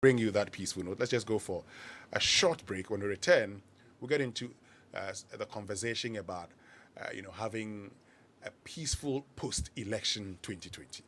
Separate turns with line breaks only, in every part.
bring you that peaceful note. Let's just go for a short break. When we return, we'll get into the conversation about having a peaceful post-election 2020.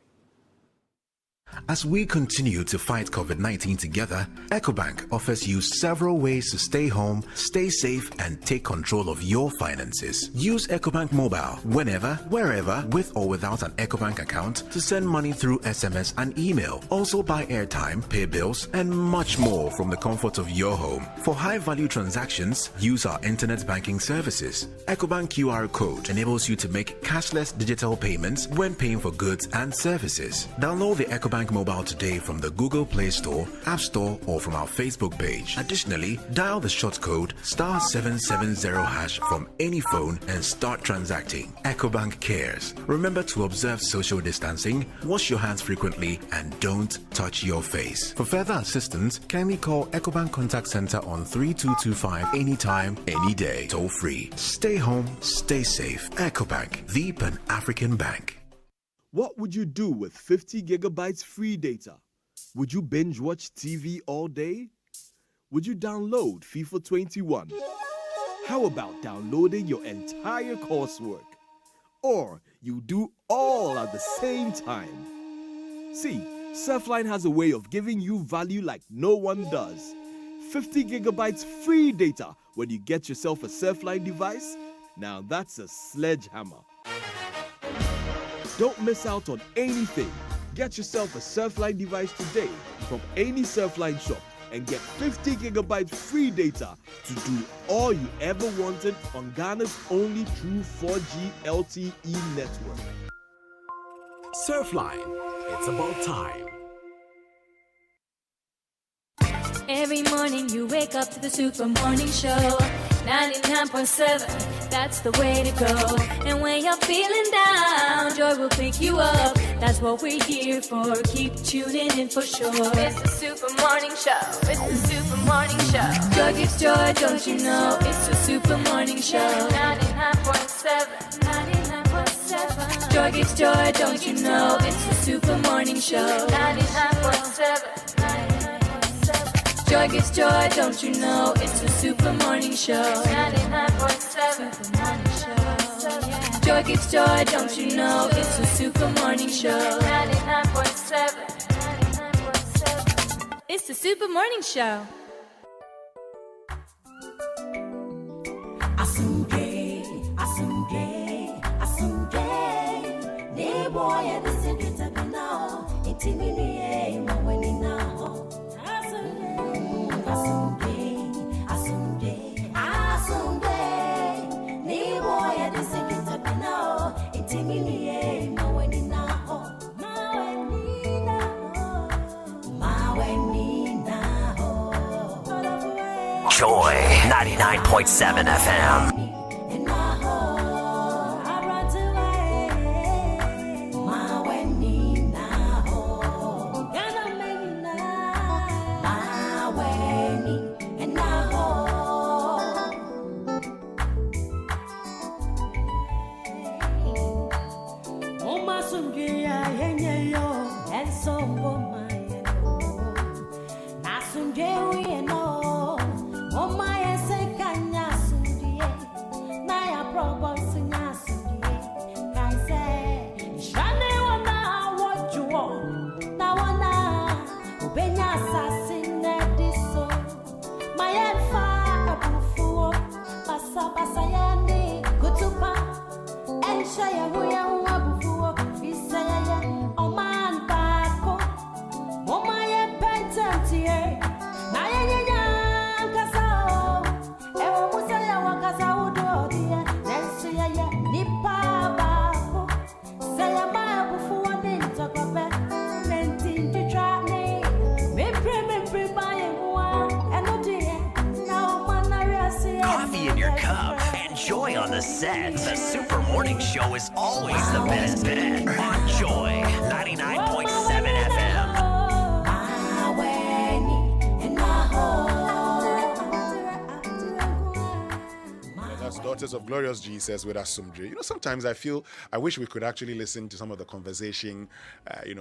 As we continue to fight COVID-19 together, EcoBank offers you several ways to stay home, stay safe, and take control of your finances. Use EcoBank Mobile whenever, wherever, with or without an EcoBank account to send money through SMS and email. Also buy airtime, pay bills, and much more from the comfort of your home. For high-value transactions, use our internet banking services. EcoBank QR code enables you to make cashless digital payments when paying for goods and services. Download the EcoBank Mobile today from the Google Play Store, App Store, or from our Facebook page. Additionally, dial the short code *770# from any phone and start transacting. EcoBank cares. Remember to observe social distancing, wash your hands frequently, and don't touch your face. For further assistance, kindly call EcoBank Contact Center on 3225 anytime, any day. Toll free. Stay home, stay safe. EcoBank, the Pan-African Bank.
What would you do with 50 gigabytes free data? Would you binge watch TV all day? Would you download FIFA 21? How about downloading your entire coursework? Or you do all at the same time? See, Surfline has a way of giving you value like no one does. 50 gigabytes free data when you get yourself a Surfline device? Now that's a sledgehammer. Don't miss out on anything. Get yourself a Surfline device today from any Surfline shop and get 50 gigabytes free data to do all you ever wanted on Ghana's only true 4G LTE network.
Surfline, it's about time.
Every morning you wake up to the Super Morning Show. 99.7, that's the way to go. And when you're feeling down, Joy will pick you up. That's what we're here for. Keep tuning in for sure. It's the Super Morning Show. It's the Super Morning Show. Joy gives joy, don't you know? It's the Super Morning Show. 99.7, 99.7. Joy gives joy, don't you know? It's the Super Morning Show. 99.7, 99.7. Joy gives joy, don't you know? It's the Super Morning Show. 99.7. Super Morning Show. Joy gives joy, don't you know? It's the Super Morning Show. 99.7. 99.7. It's the Super Morning Show.
Asunge, asunge, asunge. Ne boy and the secret of now. Intimini, mawani now. Asunge, asunge, asunge. Ne boy and the secret of now. Intimini, mawani now. Mawani now. Mawani now.
Joy 99.7 FM. Set. The Super Morning Show is always the best bet on Joy 99.7 FM.
That's Daughters of Glorious Jesus with Asumdre. You know, sometimes I wish we could actually listen to some of the conversation,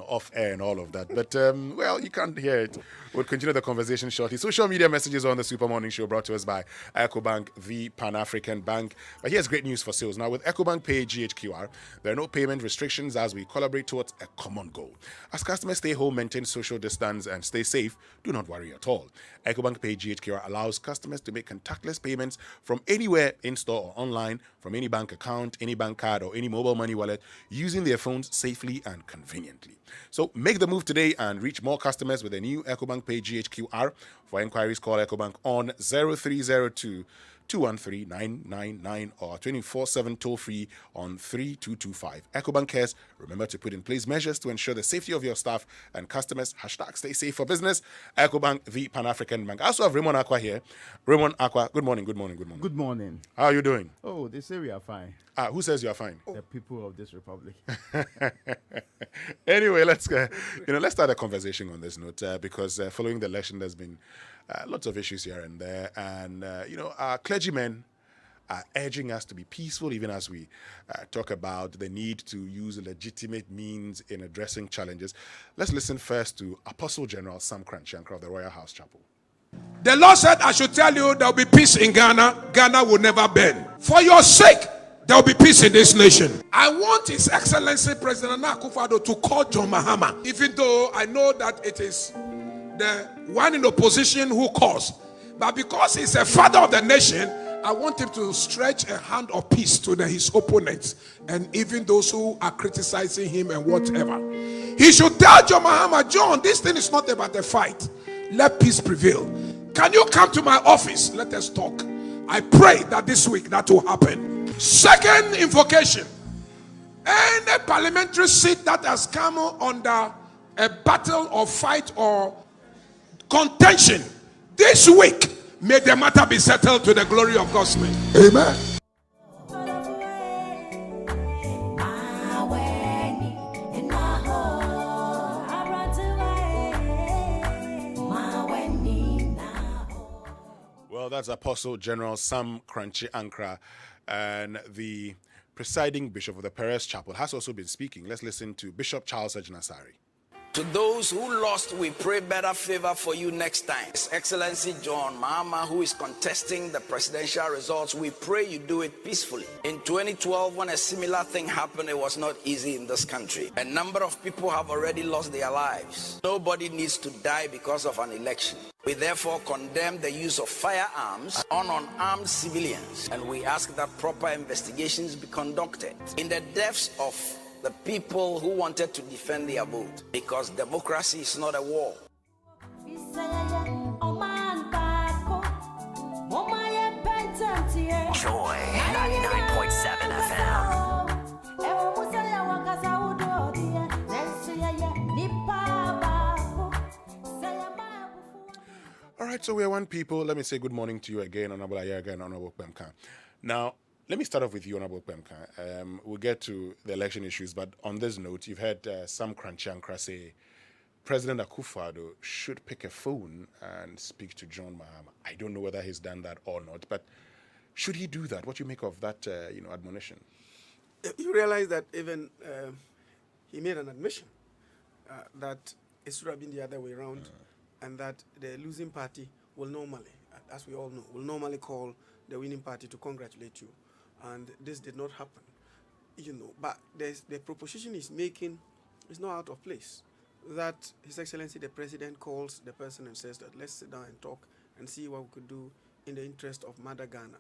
off air and all of that. But, well, you can't hear it. We'll continue the conversation shortly. Social media messages on the Super Morning Show brought to us by EcoBank, the Pan-African Bank. But here's great news for sales. Now, with EcoBank Pay GHQR, there are no payment restrictions as we collaborate towards a common goal. As customers stay home, maintain social distance, and stay safe, do not worry at all. EcoBank Pay GHQR allows customers to make contactless payments from anywhere in-store or online, from any bank account, any bank card, or any mobile money wallet, using their phones safely and conveniently. So make the move today and reach more customers with a new EcoBank Pay GHQR. For inquiries, call EcoBank on 0302 213-999 or 24/7 toll free on 3225. EcoBank cares. Remember to put in place measures to ensure the safety of your staff and customers. # stay safe for business. EcoBank, the Pan-African Bank. I also have Raymond Aqua here. Raymond Aqua, good morning.
Good morning.
How are you doing?
Oh, they say we are fine.
Who says you are fine?
The people of this republic.
Anyway, let's start a conversation on this note because following the election, there's been lots of issues here and there, and our clergymen are urging us to be peaceful, even as we talk about the need to use legitimate means in addressing challenges. Let's listen first to Apostle General Sam Kranshankra of the Royal House Chapel.
The Lord said, I should tell you there will be peace in Ghana. Ghana will never bend. For your sake, there will be peace in this nation. I want His Excellency President Nana Akufo-Addo to call John Mahama, even though I know that it is the one in opposition who calls. But because he's a father of the nation, I want him to stretch a hand of peace to his opponents and even those who are criticizing him and whatever. He should tell John Mahama, John, this thing is not about a fight. Let peace prevail. Can you come to my office? Let us talk. I pray that this week that will happen. Second invocation. Any parliamentary seat that has come under a battle or fight or contention, this week, may the matter be settled to the glory of God's name. Amen.
Well, that's Apostle General Sam Kranshankra, and the presiding bishop of the Perez Chapel has also been speaking. Let's listen to Bishop Charles Ejinasari.
To those who lost, we pray better favor for you next time. His Excellency John Mahama, who is contesting the presidential results, we pray you do it peacefully. In 2012, when a similar thing happened, it was not easy in this country. A number of people have already lost their lives. Nobody needs to die because of an election. We therefore condemn the use of firearms on unarmed civilians, and we ask that proper investigations be conducted in the depths of the people who wanted to defend their vote, because democracy is not a war.
Joy 99.7 FM.
All right, so we are one people. Let me say good morning to you again, Honorable Ayaga and Honorable Kpemka. Now, let me start off with you, Honorable Kpemka. We'll get to the election issues, but on this note, you've heard Sam Kranshankra say President Akufo-Addo should pick a phone and speak to John Mahama. I don't know whether he's done that or not, but should he do that? What do you make of that, admonition?
You realize that even he made an admission that it should have been the other way around, and that the losing party will normally, as we all know, will normally call the winning party to congratulate you. And this did not happen, but the proposition he's making is not out of place. That His Excellency the President calls the person and says that let's sit down and talk and see what we could do in the interest of Mother Ghana.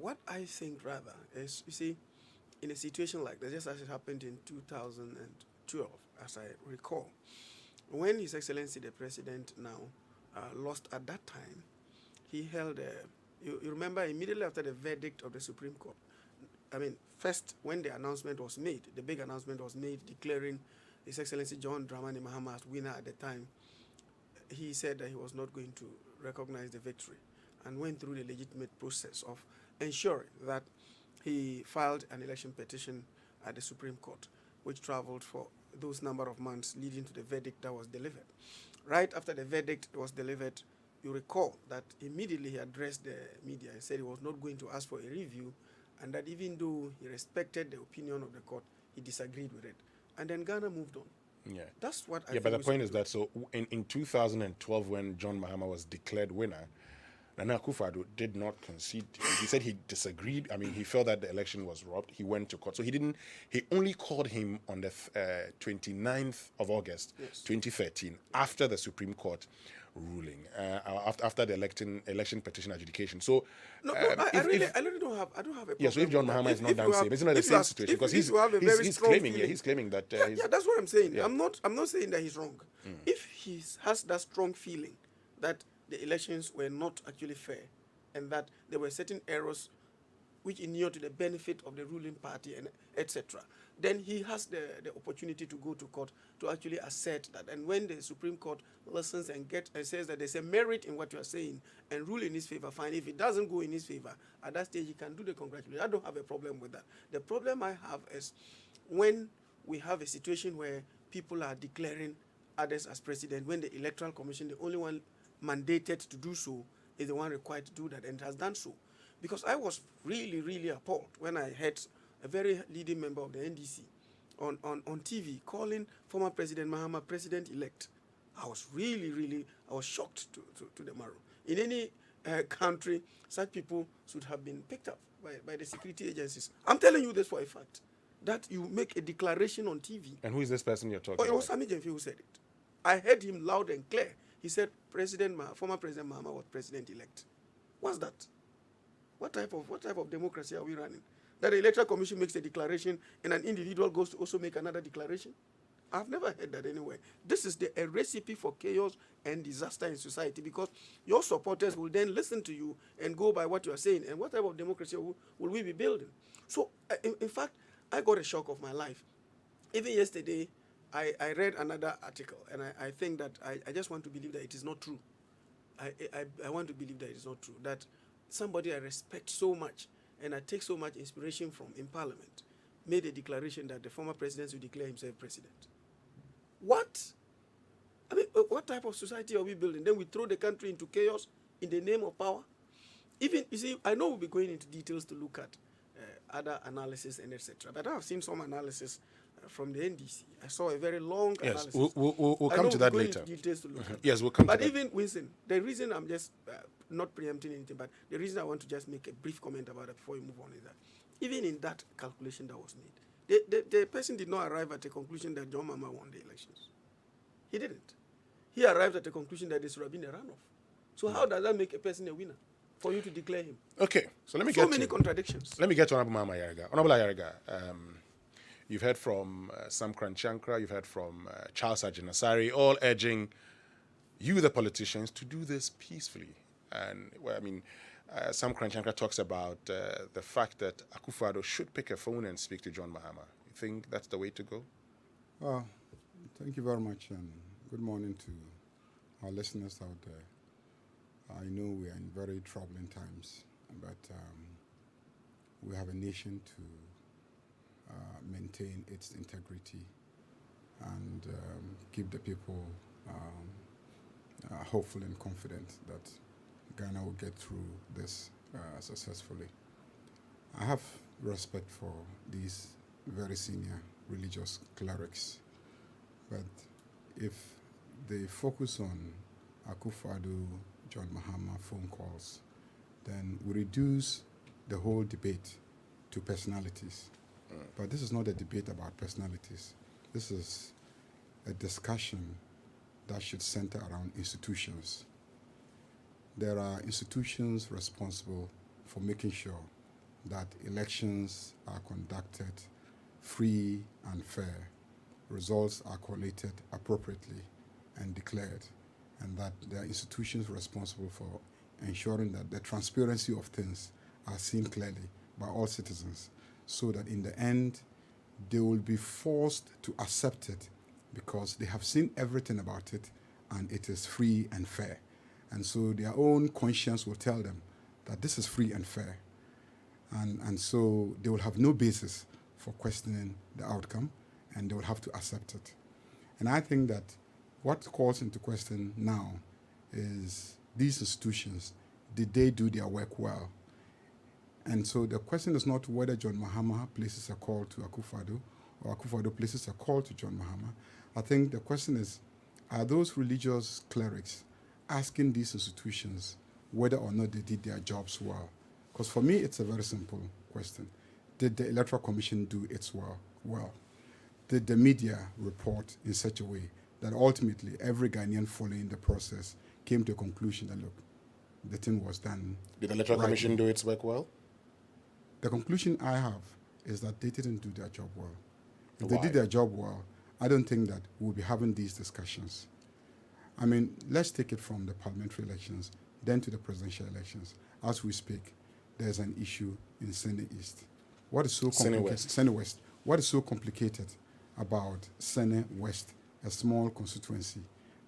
What I think rather is, you see, in a situation like that, just as it happened in 2012, as I recall, when His Excellency the President now lost at that time, he held you remember immediately after the verdict of the Supreme Court, first when the announcement was made, the big announcement was made declaring His Excellency John Dramani Mahama as winner at the time, he said that he was not going to recognize the victory and went through the legitimate process of ensuring that he filed an election petition at the Supreme Court, which traveled for those number of months leading to the verdict that was delivered. Right after the verdict was delivered, you recall that immediately he addressed the media and said he was not going to ask for a review and that even though he respected the opinion of the court, he disagreed with it. And then Ghana moved on.
Yeah.
That's what I
Yeah, but
think
the
we
point
should
is that so in 2012, when John Mahama was declared winner, Nana Akufo-Addo did not concede. He said he disagreed. I mean, he felt that the election was robbed. He went to court. So he didn't. He only called him on the 29th of August, 2013, after the Supreme Court ruling, after the election petition adjudication. So
I really don't have a problem.
Yeah, so if John
with that.
Mahama is not done same, isn't that the same situation? Because he's claiming, he's claiming that.
That's what I'm saying.
Yeah.
I'm not saying that he's wrong. If he has that strong feeling that the elections were not actually fair, and that there were certain errors which inure to the benefit of the ruling party, and etc., then he has the opportunity to go to court to actually assert that. And when the Supreme Court listens and says that there's a merit in what you are saying and rule in his favor, fine. If it doesn't go in his favor, at that stage he can do the congratulations. I don't have a problem with that. The problem I have is when we have a situation where people are declaring others as president, when the Electoral Commission, the only one mandated to do so, is the one required to do that, and has done so. Because I was really, really appalled when I heard a very leading member of the NDC on TV calling former President Mahama president-elect. I was really shocked to the marrow. In any country, such people should have been picked up by the security agencies. I'm telling you this for a fact, that you make a declaration on TV.
And who is this person you're talking
about? It was
about?
Sami Jemfi who said it. I heard him loud and clear. He said former President Mahama was president-elect. What's that? What type of democracy are we running? That the Electoral Commission makes a declaration and an individual goes to also make another declaration? I've never heard that anywhere. This is a recipe for chaos and disaster in society, because your supporters will then listen to you and go by what you are saying. And what type of democracy will we be building? So, in fact, I got a shock of my life. Even yesterday, I read another article, and I think that I just want to believe that it is not true. I want to believe that it is not true. That somebody I respect so much and I take so much inspiration from in Parliament made a declaration that the former president will declare himself president. What? I mean, what type of society are we building? Then we throw the country into chaos in the name of power? Even, you see, I know we'll be going into details to look at other analysis and etc. But I have seen some analysis from the NDC. I saw a very long analysis.
Yes, we'll come to that later.
Details to look at.
Yes, we'll come to that.
But even, Winston, the reason I'm just not preempting anything, but the reason I want to just make a brief comment about it before we move on is that even in that calculation that was made, the person did not arrive at a conclusion that John Mahama won the elections. He didn't. He arrived at the conclusion that there should have been a runoff. So how does that make a person a winner for you to declare him?
Okay, so let me
get so many contradictions.
Let me get to Honorable Mahama Ayariga. Honorable Ayariga, you've heard from Sam Kranchankra, you've heard from Charles Agyinasare, all urging you, the politicians, to do this peacefully. And, well, I mean, Sam Kranchankra talks about the fact that Akufo-Addo should pick a phone and speak to John Mahama. You think that's the way to go?
Thank you very much, and good morning to our listeners out there. I know we are in very troubling times, but we have a nation to maintain its integrity and keep the people hopeful and confident that Ghana will get through this successfully. I have respect for these very senior religious clerics, but if they focus on Akufo-Addo, John Mahama phone calls, then we reduce the whole debate to personalities. But this is not a debate about personalities. This is a discussion that should center around institutions. There are institutions responsible for making sure that elections are conducted free and fair, results are collated appropriately and declared, and that there are institutions responsible for ensuring that the transparency of things are seen clearly by all citizens, so that in the end, they will be forced to accept it because they have seen everything about it and it is free and fair. And so their own conscience will tell them that this is free and fair. And so they will have no basis for questioning the outcome, and they will have to accept it. And I think that what calls into question now is these institutions, did they do their work well? And so the question is not whether John Mahama places a call to Akufo-Addo or Akufo-Addo places a call to John Mahama. I think the question is, are those religious clerics asking these institutions whether or not they did their jobs well? Because for me, it's a very simple question. Did the Electoral Commission do its well? Did the media report in such a way that ultimately every Ghanaian following the process came to a conclusion that, look, the thing was done.
Did the Electoral Commission do its work well?
The conclusion I have is that they didn't do their job well. If
Why?
they did their job well, I don't think that we'll be having these discussions. I mean, let's take it from the parliamentary elections, then to the presidential elections. As we speak, there's an issue in Sene East. What is so complicated? Sene West. What is so complicated about Sene West, a small constituency,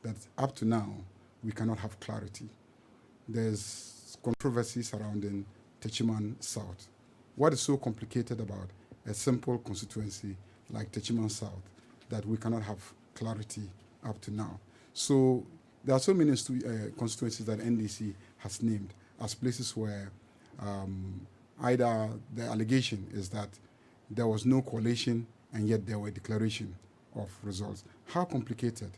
that up to now we cannot have clarity? There's controversy surrounding Techiman South. What is so complicated about a simple constituency like Techiman South that we cannot have clarity up to now? So there are so many constituencies that NDC has named as places where either the allegation is that there was no coalition and yet there were declaration of results. How complicated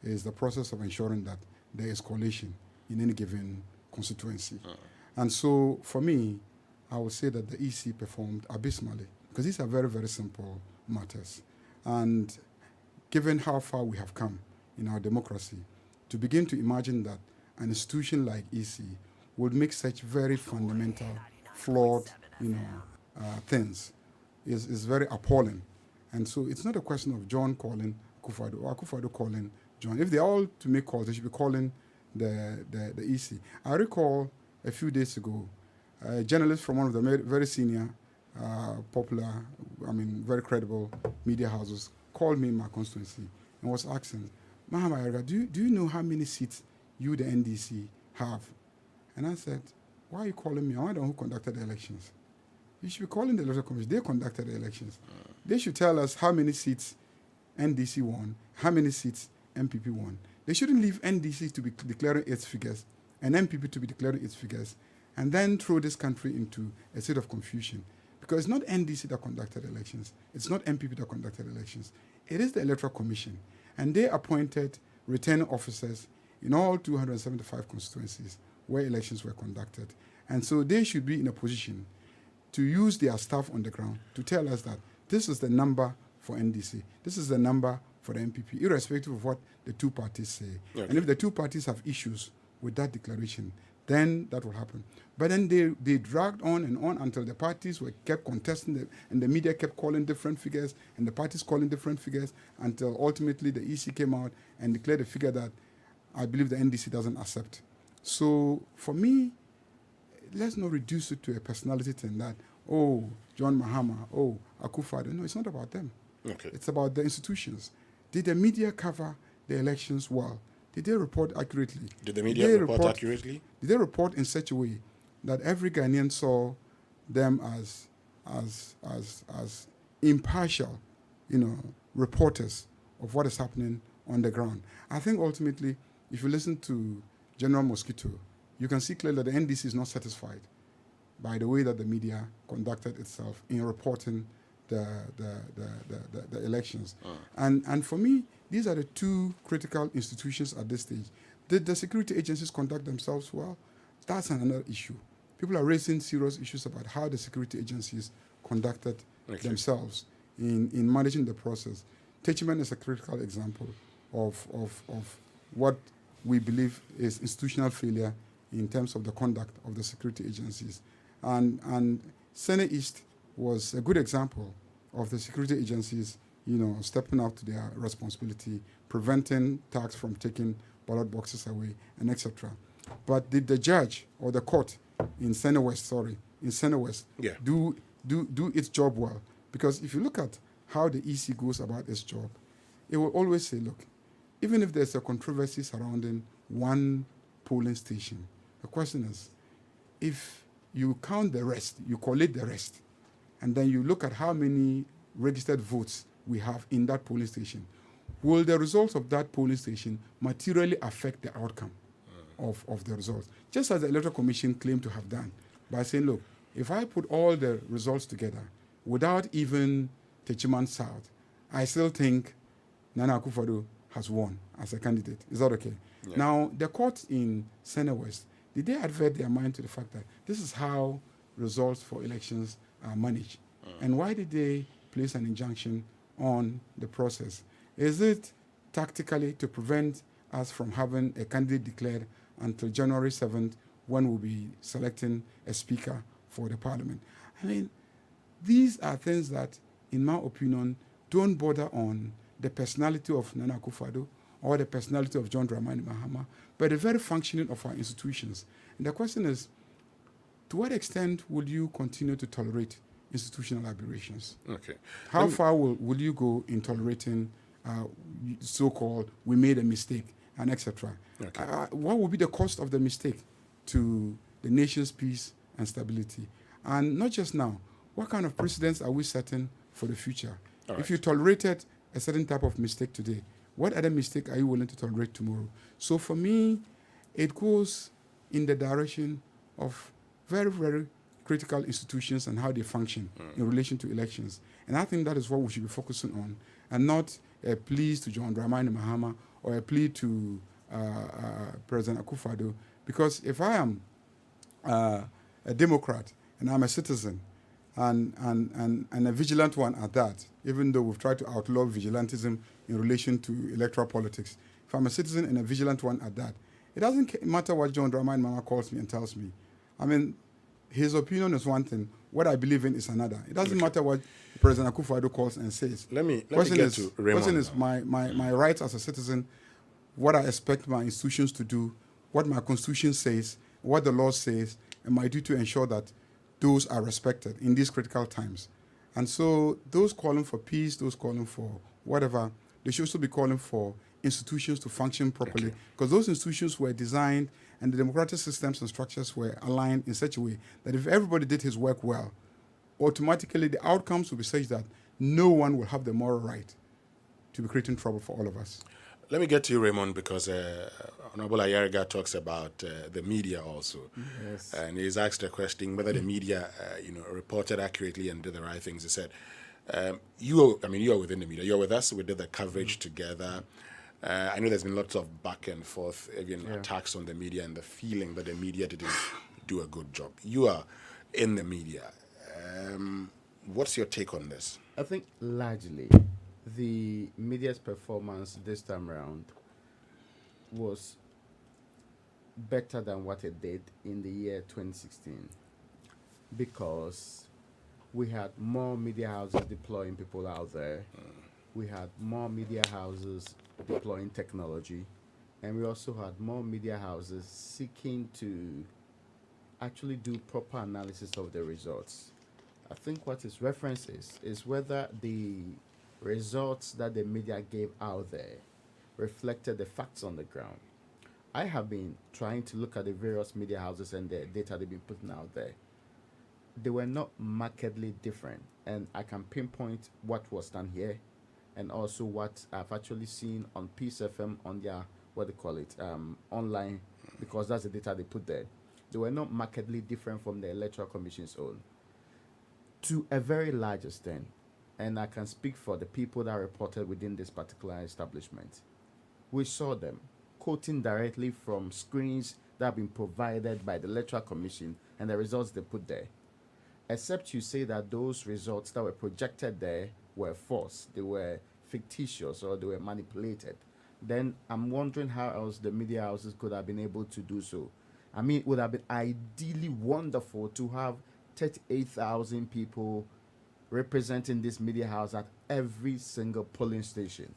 is the process of ensuring that there is coalition in any given constituency? And so for me, I would say that the EC performed abysmally, because these are very, very simple matters. And given how far we have come in our democracy, to begin to imagine that an institution like EC would make such very fundamental, flawed, things is very appalling. And so it's not a question of John calling Akufo-Addo or Akufo-Addo calling John. If they're all to make calls, they should be calling the EC. I recall a few days ago, a journalist from one of the very senior, popular, very credible media houses called me in my constituency and was asking, Mahama Ayariga, do you know how many seats you, the NDC, have? And I said, why are you calling me? I'm the one who conducted the elections. You should be calling the Electoral Commission. They conducted the elections. They should tell us how many seats NDC won, how many seats MPP won. They shouldn't leave NDC to be declaring its figures and MPP to be declaring its figures and then throw this country into a state of confusion. Because it's not NDC that conducted elections. It's not MPP that conducted elections. It is the Electoral Commission. And they appointed returning officers in all 275 constituencies where elections were conducted. And so they should be in a position to use their staff on the ground to tell us that this is the number for NDC, this is the number for the MPP, irrespective of what the two parties say. Okay. And if the two parties have issues with that declaration, then that will happen. But then they dragged on and on until the parties kept contesting it, and the media kept calling different figures, and the parties calling different figures, until ultimately the EC came out and declared a figure that I believe the NDC doesn't accept. So for me, let's not reduce it to a personality thing that, oh, John Mahama, oh, Akufo-Addo. No, it's not about them.
Okay.
It's about the institutions. Did the media cover the elections well? Did they report accurately?
Did the media report accurately?
Did they report in such a way that every Ghanaian saw them as impartial, reporters of what is happening on the ground? I think ultimately, if you listen to General Mosquito, you can see clearly that the NDC is not satisfied by the way that the media conducted itself in reporting the elections. And for me, these are the two critical institutions at this stage. Did the security agencies conduct themselves well? That's another issue. People are raising serious issues about how the security agencies conducted themselves in managing the process. Techiman is a critical example of what we believe is institutional failure in terms of the conduct of the security agencies. And Sene East was a good example of the security agencies, stepping up to their responsibility, preventing thugs from taking ballot boxes away, and etc. But did the judge or the court in Sene West do its job well? Because if you look at how the EC goes about its job, it will always say, look, even if there's a controversy surrounding one polling station, the question is, if you count the rest, you collate the rest, and then you look at how many registered votes we have in that polling station, will the results of that polling station materially affect the outcome of the results? Just as the Electoral Commission claimed to have done by saying, look, if I put all the results together without even Techiman South, I still think Nana Akufo-Addo has won as a candidate. Is that okay?
Yeah.
Now, the court in Senate West, did they advert their mind to the fact that this is how results for elections are managed? And why did they place an injunction on the process? Is it tactically to prevent us from having a candidate declared until January 7th, when we'll be selecting a speaker for the parliament? I mean, these are things that, in my opinion, don't bother on the personality of Nana Akufo-Addo or the personality of John Dramani Mahama, but the very functioning of our institutions. And the question is, to what extent will you continue to tolerate institutional aberrations?
Okay.
How far will you go in tolerating so-called we made a mistake and etc.?
Okay.
What will be the cost of the mistake to the nation's peace and stability? And not just now, what kind of precedents are we setting for the future? If you tolerated a certain type of mistake today, what other mistake are you willing to tolerate tomorrow? So for me, it goes in the direction of very, very critical institutions and how they function in relation to elections. And I think that is what we should be focusing on, and not a plea to John Dramani Mahama or a plea to President Akufo-Addo. Because if I am a Democrat and I'm a citizen and a vigilant one at that, even though we've tried to outlaw vigilantism in relation to electoral politics, if I'm a citizen and a vigilant one at that, it doesn't matter what John Dramani Mahama calls me and tells me. I mean, his opinion is one thing. What I believe in is another. It doesn't matter what President Akufo-Addo calls and says.
Let me get to Raymond.
Question is my rights as a citizen, what I expect my institutions to do, what my constitution says, what the law says, and my duty to ensure that those are respected in these critical times. And so those calling for peace, those calling for whatever, they should also be calling for institutions to function properly, because those institutions were designed and the democratic systems and structures were aligned in such a way that if everybody did his work well, automatically the outcomes will be such that no one will have the moral right to be creating trouble for all of us.
Let me get to you, Raymond, because Honorable Ayariga talks about the media also.
Yes.
And he's asked a question whether the media, reported accurately and did the right things. He said, you are within the media. You're with us. We did the coverage together. I know there's been lots of back and forth, even attacks on the media and the feeling that the media didn't do a good job. You are in the media. What's your take on this?
I think largely the media's performance this time around was better than what it did in the year 2016, because we had more media houses deploying people out there. We had more media houses deploying technology, and we also had more media houses seeking to actually do proper analysis of the results. I think what his reference is whether the results that the media gave out there reflected the facts on the ground. I have been trying to look at the various media houses and the data they've been putting out there. They were not markedly different, and I can pinpoint what was done here and also what I've actually seen on Peace FM on their, online, because that's the data they put there. They were not markedly different from the Electoral Commission's own, to a very large extent. And I can speak for the people that reported within this particular establishment. We saw them quoting directly from screens that have been provided by the Electoral Commission and the results they put there. Except you say that those results that were projected there were false, they were fictitious, or they were manipulated, then I'm wondering how else the media houses could have been able to do so. I mean, it would have been ideally wonderful to have 38,000 people representing this media house at every single polling station.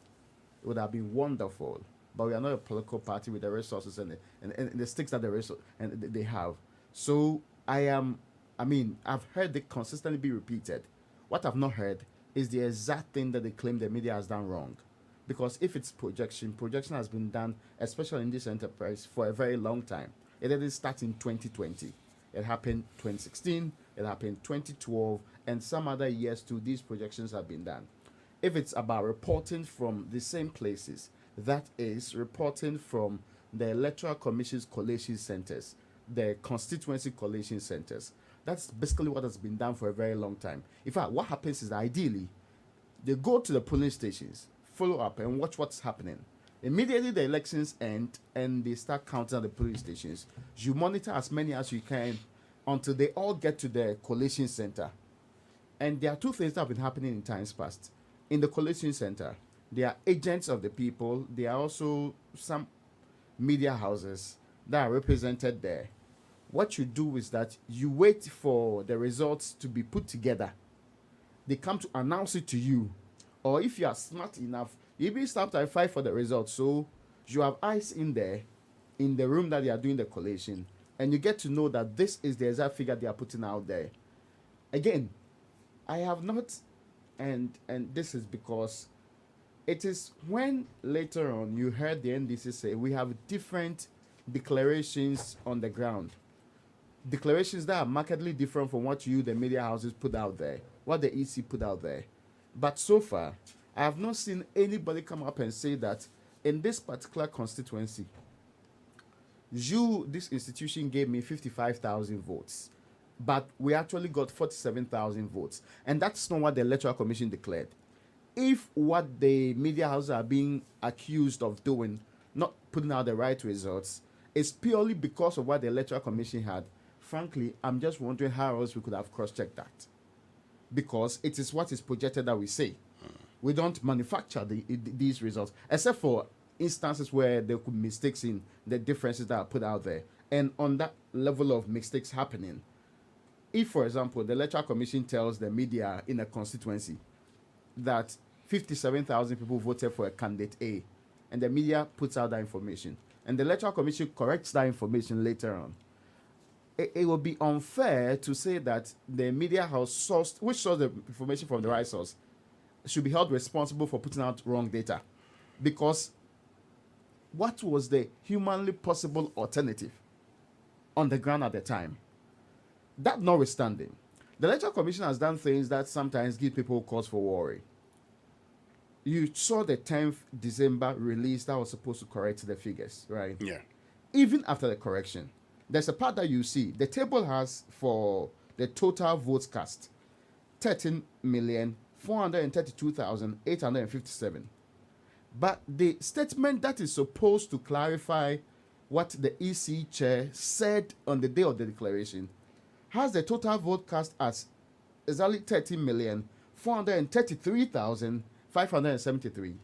It would have been wonderful, but we are not a political party with the resources and the sticks that they have. So I've heard it consistently be repeated. What I've not heard is the exact thing that they claim the media has done wrong. Because if it's projection has been done, especially in this enterprise, for a very long time. It didn't start in 2020. It happened 2016, it happened 2012, and some other years too, these projections have been done. If it's about reporting from the same places, that is, reporting from the Electoral Commission's collation centers, the constituency collation centers, That's basically what has been done for a very long time. In fact, what happens is that ideally, they go to the polling stations, follow up, and watch what's happening. Immediately the elections end and they start counting at the polling stations, you monitor as many as you can until they all get to the collation center. And there are two things that have been happening in times past. In the collation center, there are agents of the people. There are also some media houses that are represented there. What you do is that you wait for the results to be put together. They come to announce it to you. Or if you are smart enough, you even start to fight for the results. So you have eyes in there, in the room that they are doing the collation, and you get to know that this is the exact figure they are putting out there. Again, I have not, and this is because it is when later on you heard the NDC say we have different declarations on the ground. Declarations that are markedly different from what you, the media houses, put out there, what the EC put out there. But so far, I have not seen anybody come up and say that in this particular constituency, this institution gave me 55,000 votes, but we actually got 47,000 votes. And that's not what the Electoral Commission declared. If what the media houses are being accused of doing, not putting out the right results, is purely because of what the Electoral Commission had, frankly, I'm just wondering how else we could have cross-checked that. Because it is what is projected that we say. We don't manufacture these results, except for instances where there could be mistakes in the differences that are put out there. And on that level of mistakes happening, if, for example, the Electoral Commission tells the media in a constituency that 57,000 people voted for a candidate A, and the media puts out that information, and the Electoral Commission corrects that information later on, it would be unfair to say that the media house which sourced the information from the right source, should be held responsible for putting out wrong data. Because what was the humanly possible alternative on the ground at the time? That notwithstanding, the Electoral Commission has done things that sometimes give people cause for worry. You saw the 10th December release that was supposed to correct the figures, right?
Yeah.
Even after the correction, there's a part that you see. The table has for the total votes cast 13,432,857. But the statement that is supposed to clarify what the EC chair said on the day of the declaration has the total vote cast as exactly 13,433,573.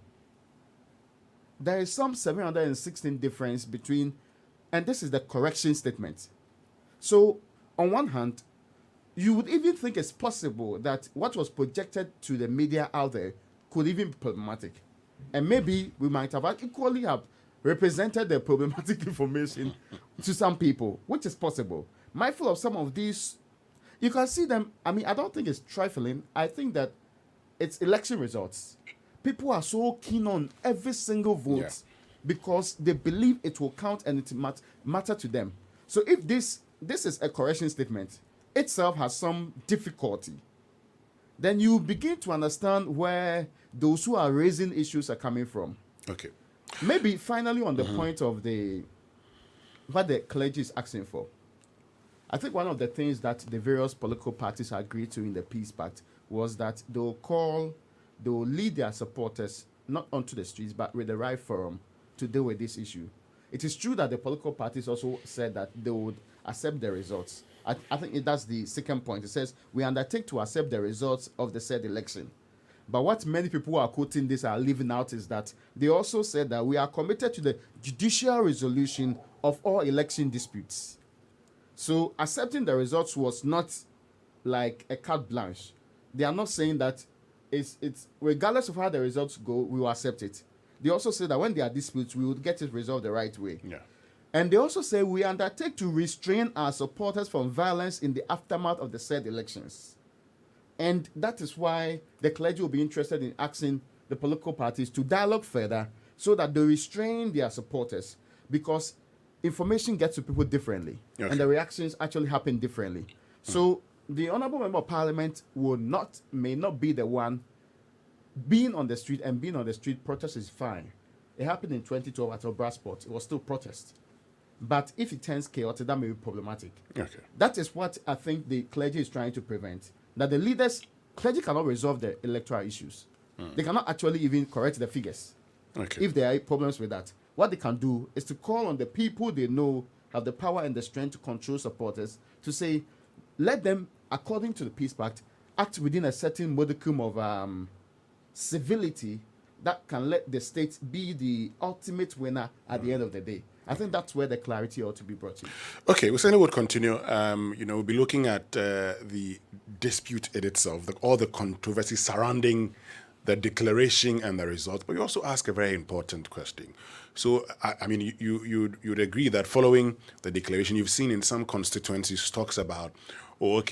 There is some 716 difference between, and this is the correction statement. So, on one hand, you would even think it's possible that what was projected to the media out there could even be problematic. And maybe we might have equally have represented the problematic information to some people, which is possible. Mindful of some of these, you can see them. I mean, I don't think it's trifling. I think that it's election results. People are so keen on every single vote because they believe it will count and it matter to them. So if this is a correction statement, itself has some difficulty, then you begin to understand where those who are raising issues are coming from.
Okay.
Maybe finally on the point of what the clergy is asking for. I think one of the things that the various political parties agreed to in the Peace Pact was that they'll lead their supporters not onto the streets, but with the right forum to deal with this issue. It is true that the political parties also said that they would accept the results. I think that's the second point. It says, we undertake to accept the results of the said election. But what many people who are quoting this are leaving out is that they also said that we are committed to the judicial resolution of all election disputes. So accepting the results was not like a carte blanche. They are not saying that it's regardless of how the results go, we will accept it. They also say that when there are disputes, we would get it resolved the right way.
Yeah.
And they also say we undertake to restrain our supporters from violence in the aftermath of the said elections. And that is why the clergy will be interested in asking the political parties to dialogue further so that they restrain their supporters, because information gets to people differently and the reactions actually happen differently. So the Honorable Member of Parliament may not be the one being on the street, and being on the street protest is fine. It happened in 2012 at Obrasport. It was still protest. But if it turns chaotic, that may be problematic.
Okay.
That is what I think the clergy is trying to prevent. That the clergy cannot resolve the electoral issues. They cannot actually even correct the figures.
Okay.
If there are problems with that, what they can do is to call on the people they know have the power and the strength to control supporters to say, let them, according to the Peace Pact, act within a certain modicum of civility that can let the state be the ultimate winner at the end of the day. I think that's where the clarity ought to be brought in.
Okay, we certainly would continue. We'll be looking at the dispute in itself, all the controversy surrounding the declaration and the result. But you also ask a very important question. So, you'd agree that following the declaration, you've seen in some constituencies talks about, at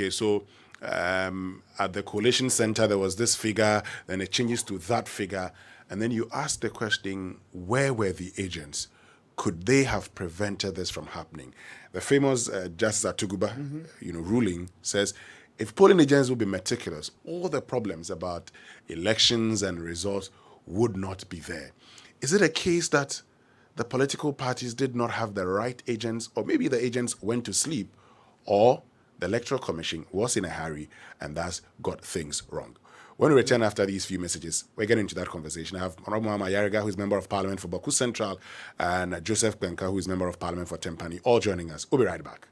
the coalition center, there was this figure, then it changes to that figure. And then you ask the question, where were the agents? Could they have prevented this from happening? The famous Justice Atuguba, ruling says, if polling agents would be meticulous, all the problems about elections and results would not be there. Is it a case that the political parties did not have the right agents, or maybe the agents went to sleep, or the Electoral Commission was in a hurry and thus got things wrong? When we return after these few messages, we're getting into that conversation. I have Honorable Mama Yariga, who is Member of Parliament for Baku Central, and Joseph Kwenka, who is Member of Parliament for Tempani, all joining us. We'll be right back.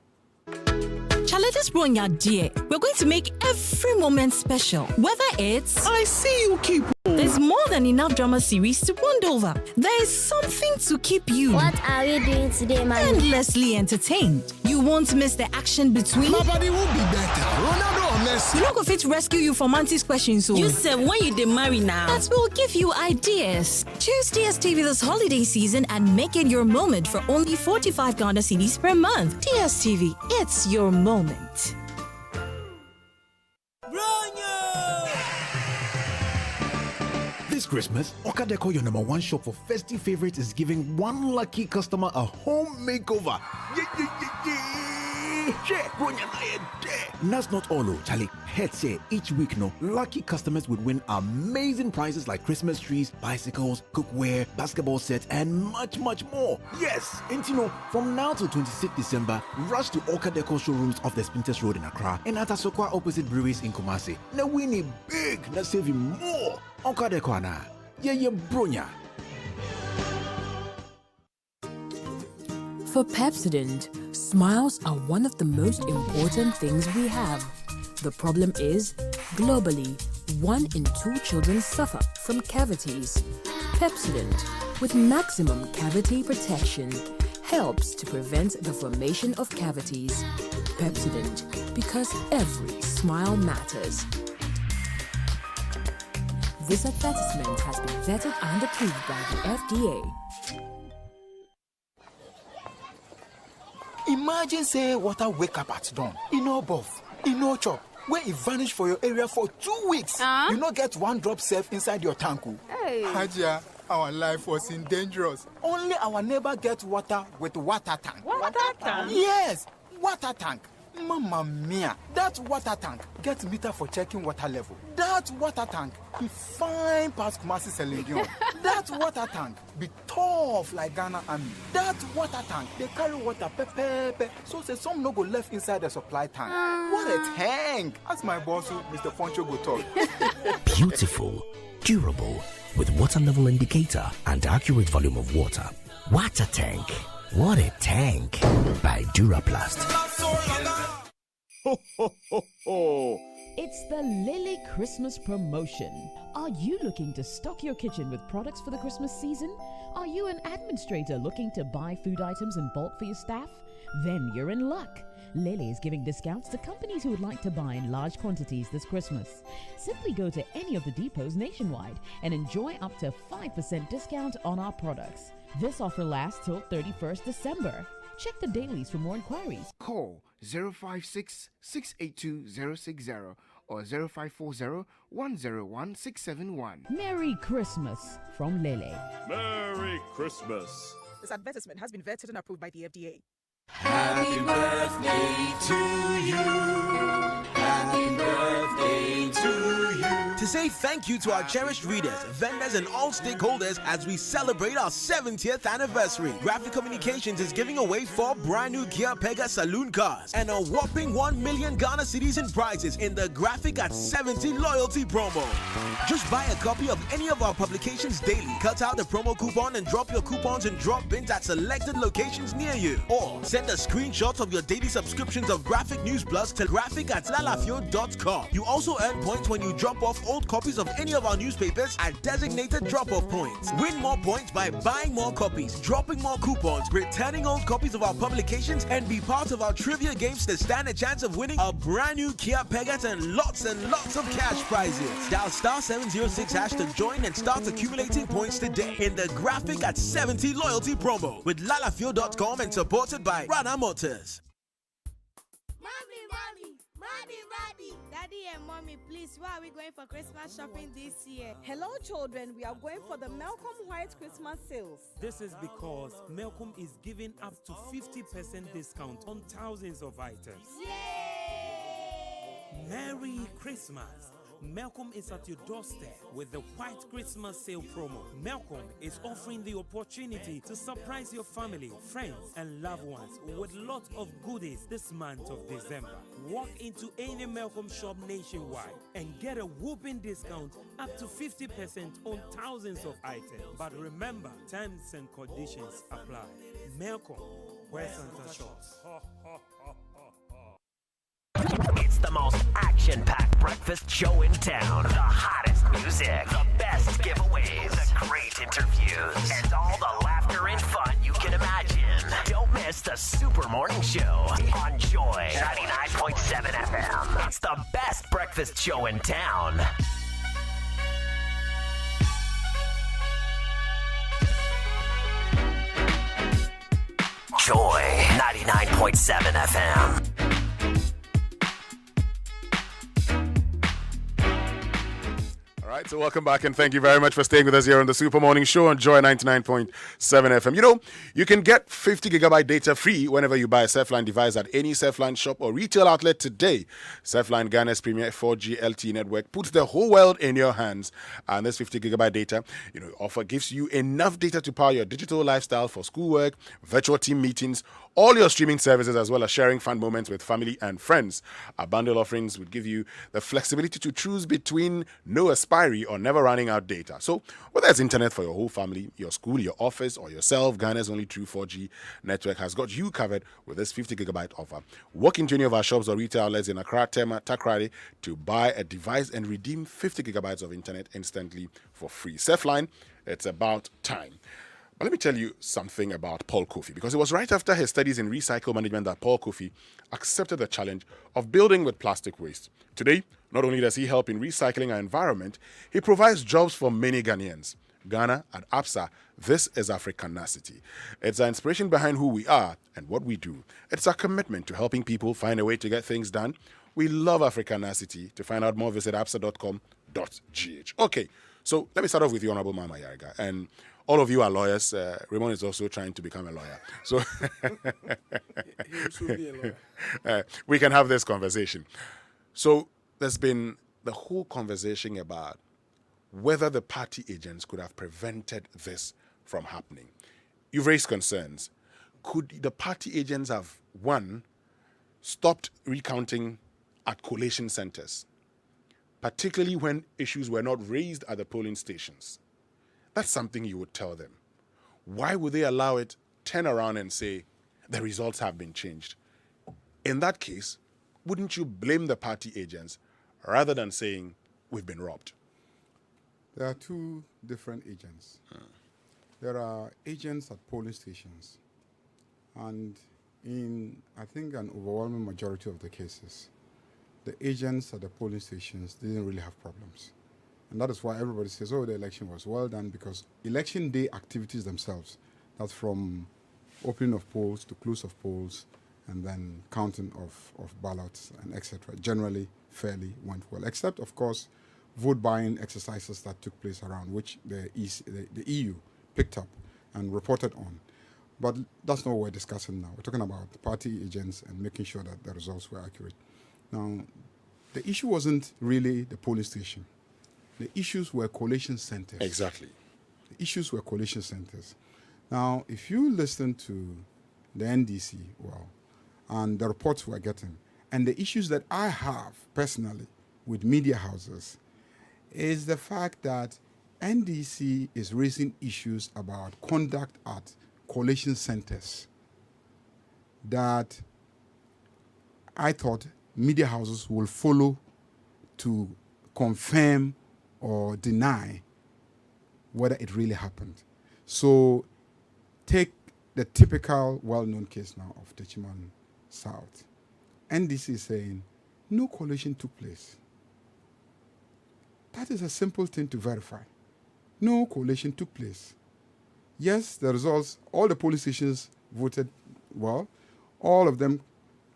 Let us bring your dear. We're going to make every moment special. Whether it's
I see you keep.
There's more than enough drama series to bond over. There is something to keep you.
What are we doing today, man?
Endlessly entertained. You won't miss the action between.
Nobody will be better. Ronaldo or Messi.
You know, go fit rescue you from Auntie's questions. So
you said when you dey marry now.
That will give you ideas. Choose DSTV this holiday season and make it your moment for only 45 Ghana cedis per month. DSTV, it's your moment.
This Christmas, Okadeco, your #1 shop for festive favorites, is giving one lucky customer a home makeover. And that's not all, Charlie. Head say each week, lucky customers would win amazing prizes like Christmas trees, bicycles, cookware, basketball sets, and much, much more. Yes, and from now till 26 December, rush to Okadeco showrooms off the Spinters Road in Accra and at Asokwa opposite breweries in Kumasi. Now win it big, now save you more. Okadeco na, bronya.
For Pepsodent, smiles are one of the most important things we have. The problem is, globally, 1 in 2 children suffer from cavities. Pepsodent, with maximum cavity protection, helps to prevent the formation of cavities. Pepsodent, because every smile matters. This advertisement has been vetted and approved by the FDA.
Imagine say water wake up at dawn, buff, chop, where it vanish for your area for 2 weeks. You not get one drop safe inside your tank.
Hey.
Hajia, our life was in dangerous. Only our neighbor get water with water tank.
Water tank?
Yes, water tank. Mamma mia, that water tank gets meter for checking water level. That water tank be fine past Kumasi Selengion. That water tank be tough like Ghana Army. That water tank, they carry water pepe, so say some no go left inside the supply tank. What a tank! As my boss, Mr. Poncho, go talk.
Beautiful, durable, with water level indicator and accurate volume of water. Water tank. What a tank! By Duraplast.
Ho, ho, ho, ho. It's the Lily Christmas promotion. Are you looking to stock your kitchen with products for the Christmas season? Are you an administrator looking to buy food items in bulk for your staff? Then you're in luck. Lily is giving discounts to companies who would like to buy in large quantities this Christmas. Simply go to any of the depots nationwide and enjoy up to 5% discount on our products. This offer lasts till 31st December. Check the dailies for more inquiries.
Call 056-682-060 or 0540-101-671.
Merry Christmas from Lele.
Merry Christmas.
This advertisement has been vetted and approved by the FDA.
Happy birthday to you. Happy birthday to you.
To say
say thank you to our cherished readers, vendors, and all stakeholders as we celebrate our 70th anniversary. Graphic Communications is giving away 4 brand new Kia Pega saloon cars and a whopping 1 million Ghana cedis in prizes in the Graphic at 70 loyalty promo. Just buy a copy of any of our publications daily, cut out the promo coupon, and drop your coupons in drop bins at selected locations near you. Or send a screenshot of your daily subscriptions of Graphic News Plus to graphic@lalafio.com. You also earn points when you drop off old copies of any of our newspapers at designated drop-off points. Win more points by buying more copies, dropping more coupons, returning old copies of our publications, and be part of our trivia games to stand a chance of winning a brand new Kia Pegas and lots of cash prizes. Dial *706# to join and start accumulating points today in the Graphic at 70 loyalty promo with lalafio.com and supported by Rana Motors.
Mommy, Daddy and Mommy, please, where are we going for Christmas shopping this year?
Hello, children. We are going for the Malcolm White Christmas sales.
This is because Malcolm is giving up to 50% discount on thousands of items.
Yay!
Merry Christmas! Malcolm is at your doorstep with the White Christmas Sale promo. Malcolm is offering the opportunity to surprise your family, friends, and loved ones with lots of goodies this month of December. Walk into any Malcolm shop nationwide and get a whooping discount up to 50% on thousands of items. But remember, terms and conditions apply. Malcolm, where Santa shops.
It's the most action-packed breakfast show in town. The hottest music, the best giveaways, the great interviews, and all the laughter and fun you can imagine. Don't miss the Super Morning Show on Joy 99.7 FM. It's the best breakfast show in town. Joy 99.7 FM.
All right, so welcome back and thank you very much for staying with us here on the Super Morning Show on Joy 99.7 FM. You know, you can get 50 gigabyte data free whenever you buy a Surfline device at any Surfline shop or retail outlet today. Surfline, Ghana's premier 4G LTE network, puts the whole world in your hands. And this 50 gigabyte data, offer gives you enough data to power your digital lifestyle for schoolwork, virtual team meetings, all your streaming services, as well as sharing fun moments with family and friends. Our bundle offerings would give you the flexibility to choose between no expiry or never running out data. So whether it's internet for your whole family, your school, your office, or yourself, Ghana's only true 4G network has got you covered with this 50 gigabyte offer. Walk into any of our shops or retail outlets in Accra, Tema, Takrady to buy a device and redeem 50 gigabytes of internet instantly for free. Surfline, it's about time. But let me tell you something about Paul Kofi, because it was right after his studies in recycle management that Paul Kofi accepted the challenge of building with plastic waste. Today, not only does he help in recycling our environment, he provides jobs for many Ghanaians. Ghana at APSA, this is Africanacity. It's our inspiration behind who we are and what we do. It's our commitment to helping people find a way to get things done. We love Africanacity. To find out more, visit apsa.com.gh. Okay, so let me start off with the Honorable Mama Yariga. And all of you are lawyers. Raymond is also trying to become a lawyer. So
He should be a lawyer.
We can have this conversation. So there's been the whole conversation about whether the party agents could have prevented this from happening. You've raised concerns. Could the party agents have, one, stopped recounting at collation centers, particularly when issues were not raised at the polling stations? That's something you would tell them. Why would they allow it, turn around and say, the results have been changed? In that case, wouldn't you blame the party agents rather than saying, we've been robbed?
There are two different agents. There are agents at polling stations. And in, I think, an overwhelming majority of the cases, the agents at the polling stations didn't really have problems. And that is why everybody says, oh, the election was well done, because election day activities themselves, that's from opening of polls to close of polls and then counting of ballots and etc., generally fairly went well, except, of course, vote buying exercises that took place around, which the EU picked up and reported on. But that's not what we're discussing now. We're talking about the party agents and making sure that the results were accurate. Now, the issue wasn't really the polling station. the issues were coalition centers.
Exactly.
The issues were coalition centers. Now, if you listen to the NDC, and the reports we're getting, and the issues that I have personally with media houses, is the fact that NDC is raising issues about conduct at coalition centers that I thought media houses will follow to confirm or deny whether it really happened. So take the typical well-known case now of Techiman South. NDC is saying no coalition took place. That is a simple thing to verify. No coalition took place. Yes, the results, all the polling stations voted well. All of them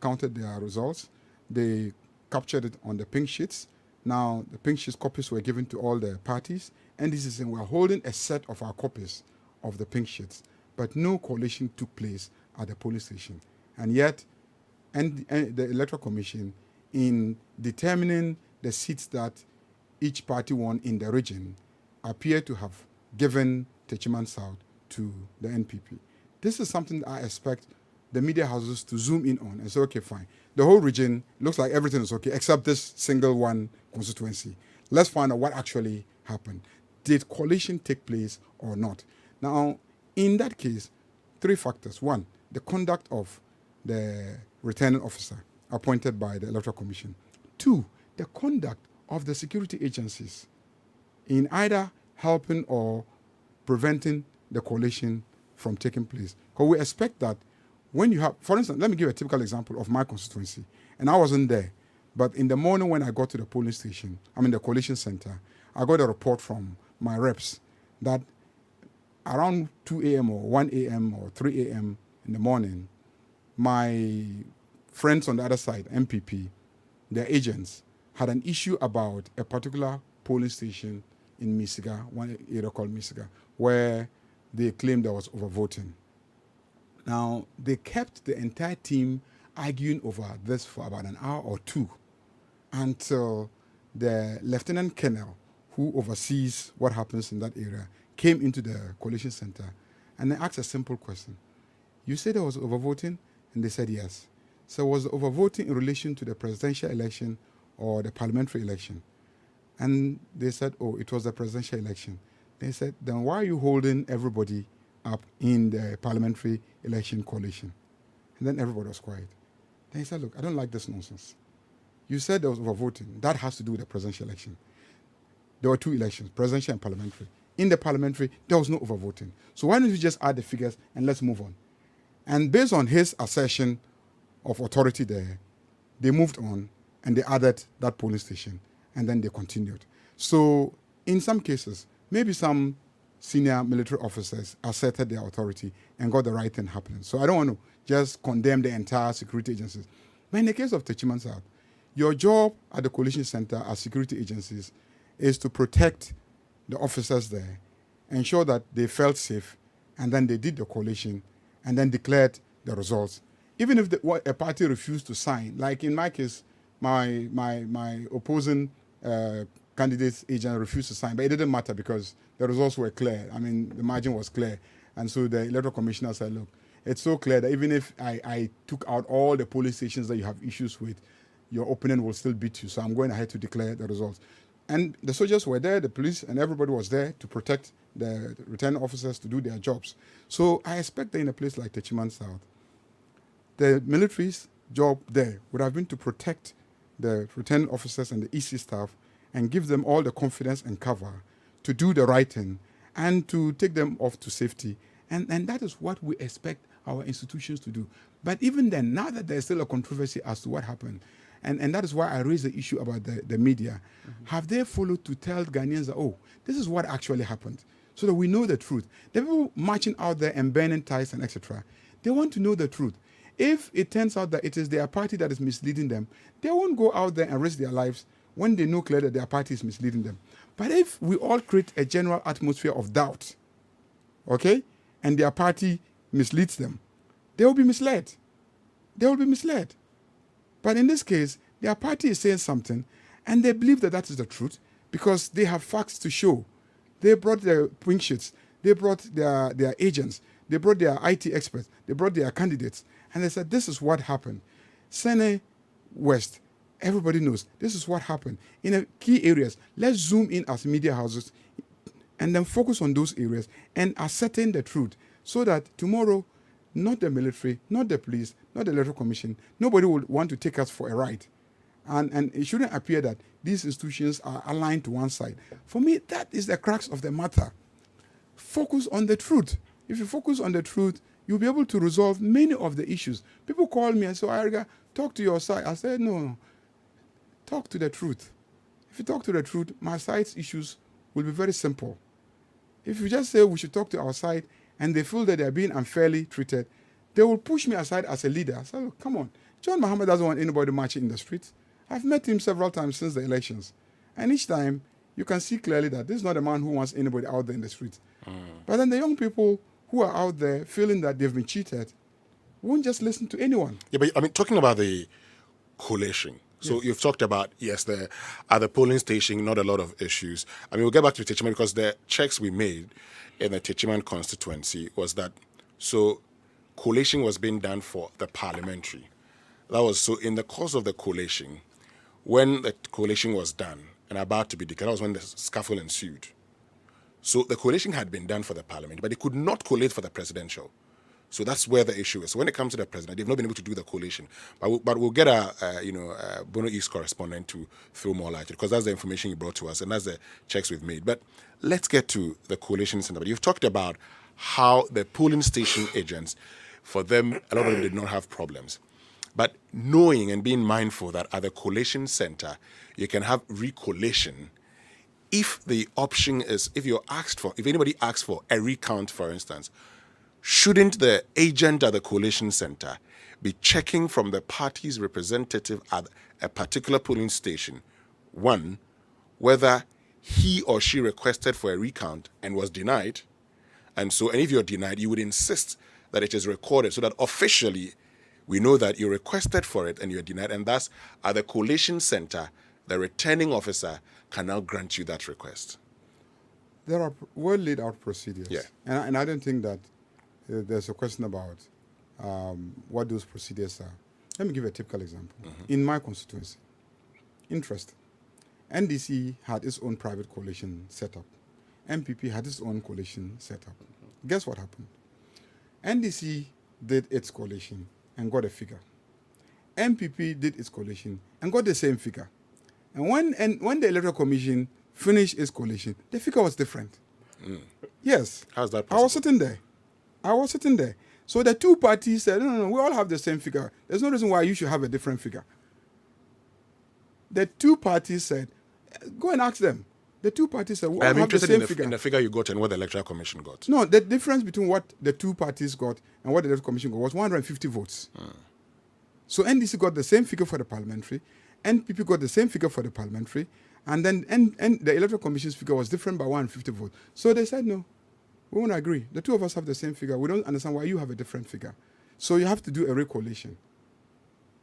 counted their results. They captured it on the pink sheets. Now, the pink sheets copies were given to all the parties. And this is saying we're holding a set of our copies of the pink sheets. But no coalition took place at the polling station. And yet, and the Electoral Commission, in determining the seats that each party won in the region, appear to have given Techiman South to the NPP. This is something that I expect the media houses to zoom in on and say, okay, fine. The whole region looks like everything is okay except this single one constituency. Let's find out what actually happened. Did coalition take place or not? Now, in that case, three factors. One, the conduct of the returning officer appointed by the Electoral Commission. Two, the conduct of the security agencies in either helping or preventing the coalition from taking place. Because we expect that when you have, for instance, let me give a typical example of my constituency. And I wasn't there, but in the morning when I got to the polling station, the coalition center, I got a report from my reps that around 2 a.m. or 1 a.m. or 3 a.m. in the morning, my friends on the other side, MPP, their agents, had an issue about a particular polling station in Misiga, one area called Misiga, where they claimed there was overvoting. Now, they kept the entire team arguing over this for about an hour or two until the Lieutenant Colonel, who oversees what happens in that area, came into the coalition center and they asked a simple question. You said there was overvoting? And they said yes. So was the overvoting in relation to the presidential election or the parliamentary election? And they said, oh, it was the presidential election. They said, then why are you holding everybody up in the parliamentary election coalition? And then everybody was quiet. Then he said, look, I don't like this nonsense. You said there was overvoting. That has to do with the presidential election. There were two elections, presidential and parliamentary. In the parliamentary, there was no overvoting. So why don't you just add the figures and let's move on? And based on his assertion of authority there, they moved on and they added that polling station and then they continued. So in some cases, maybe some senior military officers asserted their authority and got the right thing happening. So I don't want to just condemn the entire security agencies. But in the case of Techiman South, your job at the coalition center as security agencies is to protect the officers there, ensure that they felt safe, and then they did the coalition and then declared the results. Even if a party refused to sign, like in my case, my opposing candidate's agent refused to sign, but it didn't matter because the results were clear. The margin was clear. And so the electoral commissioner said, look, it's so clear that even if I took out all the polling stations that you have issues with, your opponent will still beat you. So I'm going ahead to declare the results. And the soldiers were there, the police, and everybody was there to protect the returning officers to do their jobs. So I expect that in a place like Techiman South, the military's job there would have been to protect the returning officers and the EC staff and give them all the confidence and cover to do the right thing and to take them off to safety. And that is what we expect our institutions to do. But even then, now that there's still a controversy as to what happened, and that is why I raised the issue about the media, have they followed to tell Ghanaians that, oh, this is what actually happened, so that we know the truth? The people marching out there and burning ties and etc., they want to know the truth. If it turns out that it is their party that is misleading them, they won't go out there and risk their lives when they know clearly that their party is misleading them. But if we all create a general atmosphere of doubt, okay, and their party misleads them, they will be misled. They will be misled. But in this case, their party is saying something, and they believe that that is the truth because they have facts to show. They brought their wing sheets, they brought their agents, they brought their IT experts, they brought their candidates, and they said, this is what happened. Sene West, everybody knows, this is what happened. In the key areas, let's zoom in as media houses and then focus on those areas and ascertain the truth so that tomorrow, not the military, not the police, not the electoral commission, nobody would want to take us for a ride. And it shouldn't appear that these institutions are aligned to one side. For me, that is the crux of the matter. Focus on the truth. If you focus on the truth, you'll be able to resolve many of the issues. People call me and say, Ariga, talk to your side. I said, no, talk to the truth. If you talk to the truth, my side's issues will be very simple. If you just say we should talk to our side and they feel that they're being unfairly treated, they will push me aside as a leader. I said, look, come on. John Mahama doesn't want anybody marching in the streets. I've met him several times since the elections. And each time, you can see clearly that this is not a man who wants anybody out there in the streets. But then the young people who are out there feeling that they've been cheated won't just listen to anyone.
Yeah, but I mean, talking about the coalition. So
Yes.
you've talked about, yes, at the polling station, not a lot of issues. I mean, we'll get back to Techiman because the checks we made in the Techiman constituency was that, so coalition was being done for the parliamentary. That was, so in the course of the coalition, when the coalition was done and about to be declared, that was when the scuffle ensued. So the coalition had been done for the parliament, but they could not collate for the presidential. So that's where the issue is. So when it comes to the president, they've not been able to do the coalition. But we'll get a Bono East correspondent to throw more light, because that's the information you brought to us and that's the checks we've made. But let's get to the coalition center. But you've talked about how the polling station agents, for them, a lot of them did not have problems. But knowing and being mindful that at the collation center, you can have recollation if the option is, if anybody asks for a recount, for instance, shouldn't the agent at the collation center be checking from the party's representative at a particular polling station, one, whether he or she requested for a recount and was denied, and if you're denied, you would insist that it is recorded so that officially we know that you requested for it and you're denied, and thus at the collation center, the returning officer can now grant you that request.
There are well laid out procedures.
Yeah.
And I don't think that there's a question about what those procedures are. Let me give a typical example. In my constituency, interest, NDC had its own private coalition set up. MPP had its own coalition set up. Guess what happened? NDC did its coalition and got a figure. MPP did its coalition and got the same figure. And when the Electoral Commission finished its coalition, the figure was different. Yes.
How's that
possible? I was sitting there. So the two parties said, no, we all have the same figure. There's no reason why you should have a different figure. The two parties said, go and ask them. The two parties said, we all
I'm
have the
interested
same figure.
in the figure you got and what the Electoral Commission got.
No, the difference between what the two parties got and what the Electoral Commission got was 150 votes. So NDC got the same figure for the parliamentary, NPP got the same figure for the parliamentary, and then the Electoral Commission's figure was different by 150 votes. So they said, no, we won't agree. The two of us have the same figure. We don't understand why you have a different figure. So you have to do a recollation.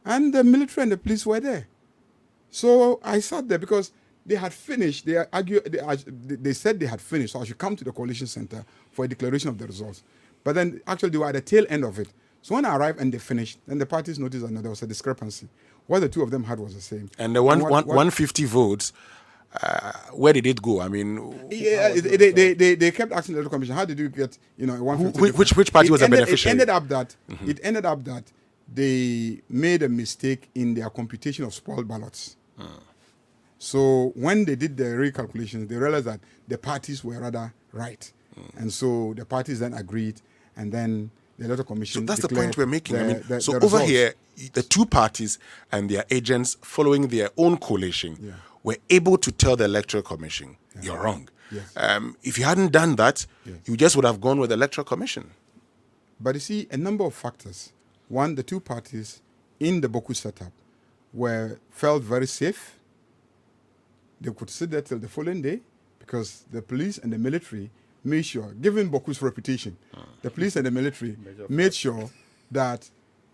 And the military and the police were there. So I sat there because they had finished. They said they had finished, so I should come to the coalition center for a declaration of the results. But then actually they were at the tail end of it. So when I arrived and they finished, then the parties noticed that there was a discrepancy. What the two of them had was the same.
And the 150 votes, where did it go? I mean,
they kept asking the Electoral Commission, how did you get 150?
Which party was the beneficiary?
It ended up that they made a mistake in their computation of spoiled ballots. So when they did the recalculations, they realized that the parties were rather right. And so the parties then agreed, and then the Electoral Commission.
So that's the point we're making.
The
over
results.
here, the two parties and their agents following their own coalition were able to tell the Electoral Commission, you're wrong.
Yes.
If you hadn't done that, you just would have gone with the Electoral Commission.
But you see, a number of factors. One, the two parties in the Boku setup felt very safe. They could sit there till the following day because the police and the military made sure, given Boku's reputation, the police and the military made sure that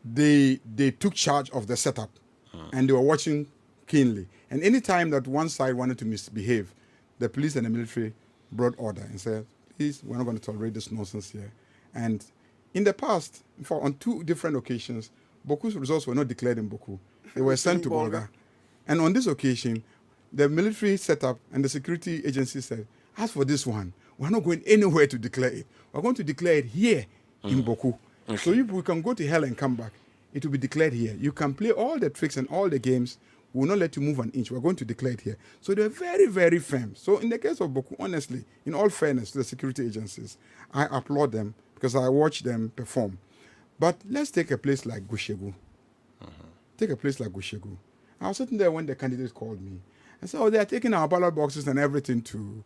they took charge of the setup and they were watching keenly. And any time that one side wanted to misbehave, the police and the military brought order and said, please, we're not going to tolerate this nonsense here. And in the past, on 2 different occasions, Boku's results were not declared in Boku. They were sent to Bolga. And on this occasion, the military set up and the security agency said, as for this one, we're not going anywhere to declare it. We're going to declare it here in Boku.
Okay.
So if we can go to hell and come back, it will be declared here. You can play all the tricks and all the games. We will not let you move an inch. We're going to declare it here. So they're very, very firm. So in the case of Boku, honestly, in all fairness to the security agencies, I applaud them because I watch them perform. But let's take a place like Gushegu. Take a place like Gushegu. I was sitting there when the candidate called me and said, oh, they are taking our ballot boxes and everything to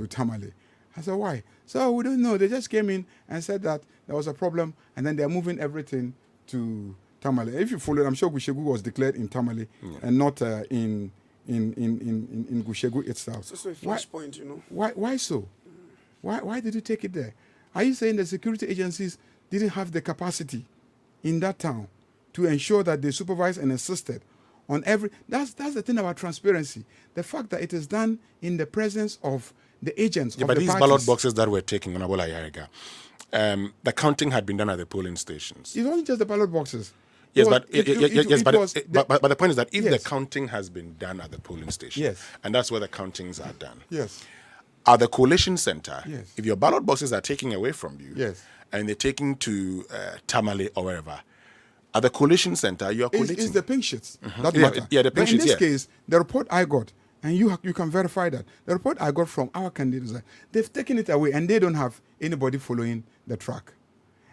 Tamale. I said, why? So we don't know. They just came in and said that there was a problem and then they're moving everything to Tamale. If you follow, I'm sure Gushegu was declared in Tamale and not in Gushegu itself.
So a flashpoint, you know.
Why so? Why did you take it there? Are you saying the security agencies didn't have the capacity in that town to ensure that they supervised and assisted on every... That's the thing about transparency. The fact that it is done in the presence of the agents of the
but these
parties.
ballot boxes that were taken on Abola Yariga, the counting had been done at the polling stations.
It's only just the ballot boxes.
Yes, but the point is that if
Yes.
the counting has been done at the polling station,
Yes.
and that's where the countings are done,
Yes.
at the coalition center,
Yes.
if your ballot boxes are taken away from you,
Yes.
and they're taken to Tamale or wherever, at the coalition center, you are collating.
It's the pink sheets that
Yeah,
matter.
yeah, the pink
But
sheets,
in this
yeah.
case, the report I got, and you can verify that, the report I got from our candidates, they've taken it away and they don't have anybody following the track.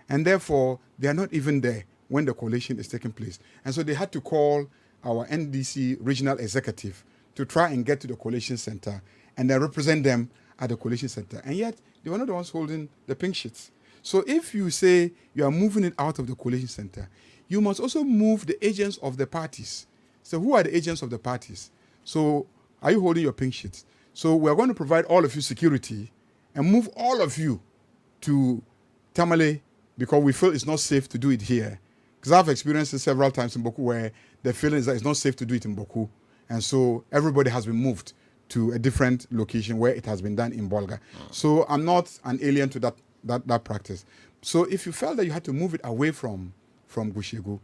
And therefore, they are not even there when the coalition is taking place. And so they had to call our NDC regional executive to try and get to the coalition center and then represent them at the coalition center. And yet, they were not the ones holding the pink sheets. So if you say you are moving it out of the coalition center, you must also move the agents of the parties. So who are the agents of the parties? So are you holding your pink sheets? So we're going to provide all of you security and move all of you to Tamale because we feel it's not safe to do it here. Because I've experienced it several times in Boku where the feeling is that it's not safe to do it in Boku. And so everybody has been moved to a different location where it has been done in Bolga. So I'm not an alien to that practice. So if you felt that you had to move it away from Gushegu,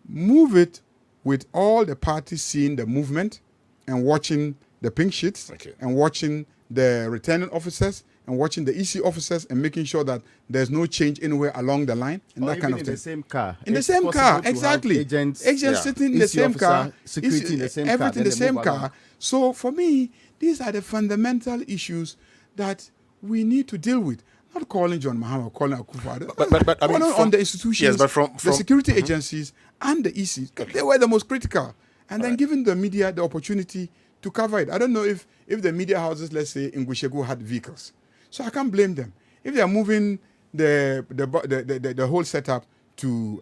move it with all the parties seeing the movement and watching the pink sheets and watching the returning officers and watching the EC officers and making sure that there's no change anywhere along the line and
Or
that
even
kind of
in
thing.
the same car.
In the
It's
same
possible
car,
to have
exactly.
agents
sitting in the
EC
same
officer,
car,
security in the same car,
everything in
then
the
they
same
move
car.
along.
So for me, these are the fundamental issues that we need to deal with. Not calling John Mahama, calling Akufo-Addo.
But I mean,
Calling
from-
on the institutions,
yes, but from
the security agencies and the EC. They were the most critical. And then giving the media the opportunity to cover it. I don't know if the media houses, let's say, in Gushegu had vehicles. So I can't blame them. If they are moving the whole setup to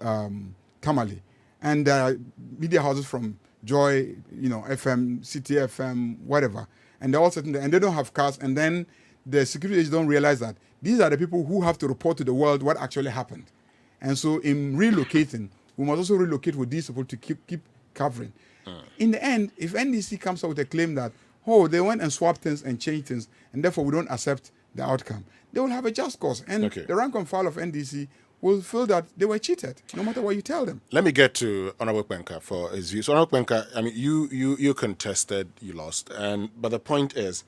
Tamale, and media houses from Joy, FM, City FM, whatever, and they're all sitting there, and they don't have cars, and then the security agents don't realize that these are the people who have to report to the world what actually happened. And so in relocating, we must also relocate with these people to keep covering. In the end, if NDC comes out with a claim that, they went and swapped things and changed things, and therefore we don't accept the outcome, they will have a just cause. And the rank and file of NDC will feel that they were cheated, no matter what you tell them.
Let me get to Honorable Kwenka for his view. So, Honorable Kwenka, I mean, you contested, you lost, but the point is,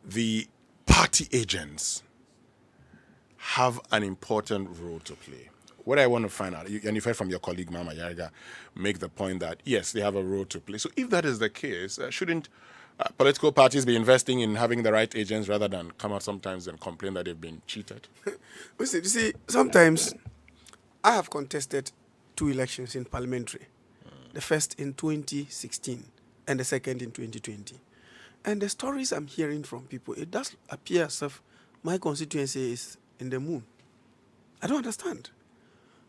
the party agents have an important role to play. What I want to find out, and you've heard from your colleague Mama Yariga make the point that yes, they have a role to play. So, if that is the case, shouldn't political parties be investing in having the right agents rather than come out sometimes and complain that they've been cheated?
You see, sometimes I have contested 2 elections in parliamentary. The first in 2016 and the second in 2020. And the stories I'm hearing from people, it does appear as if my constituency is in the moon. I don't understand.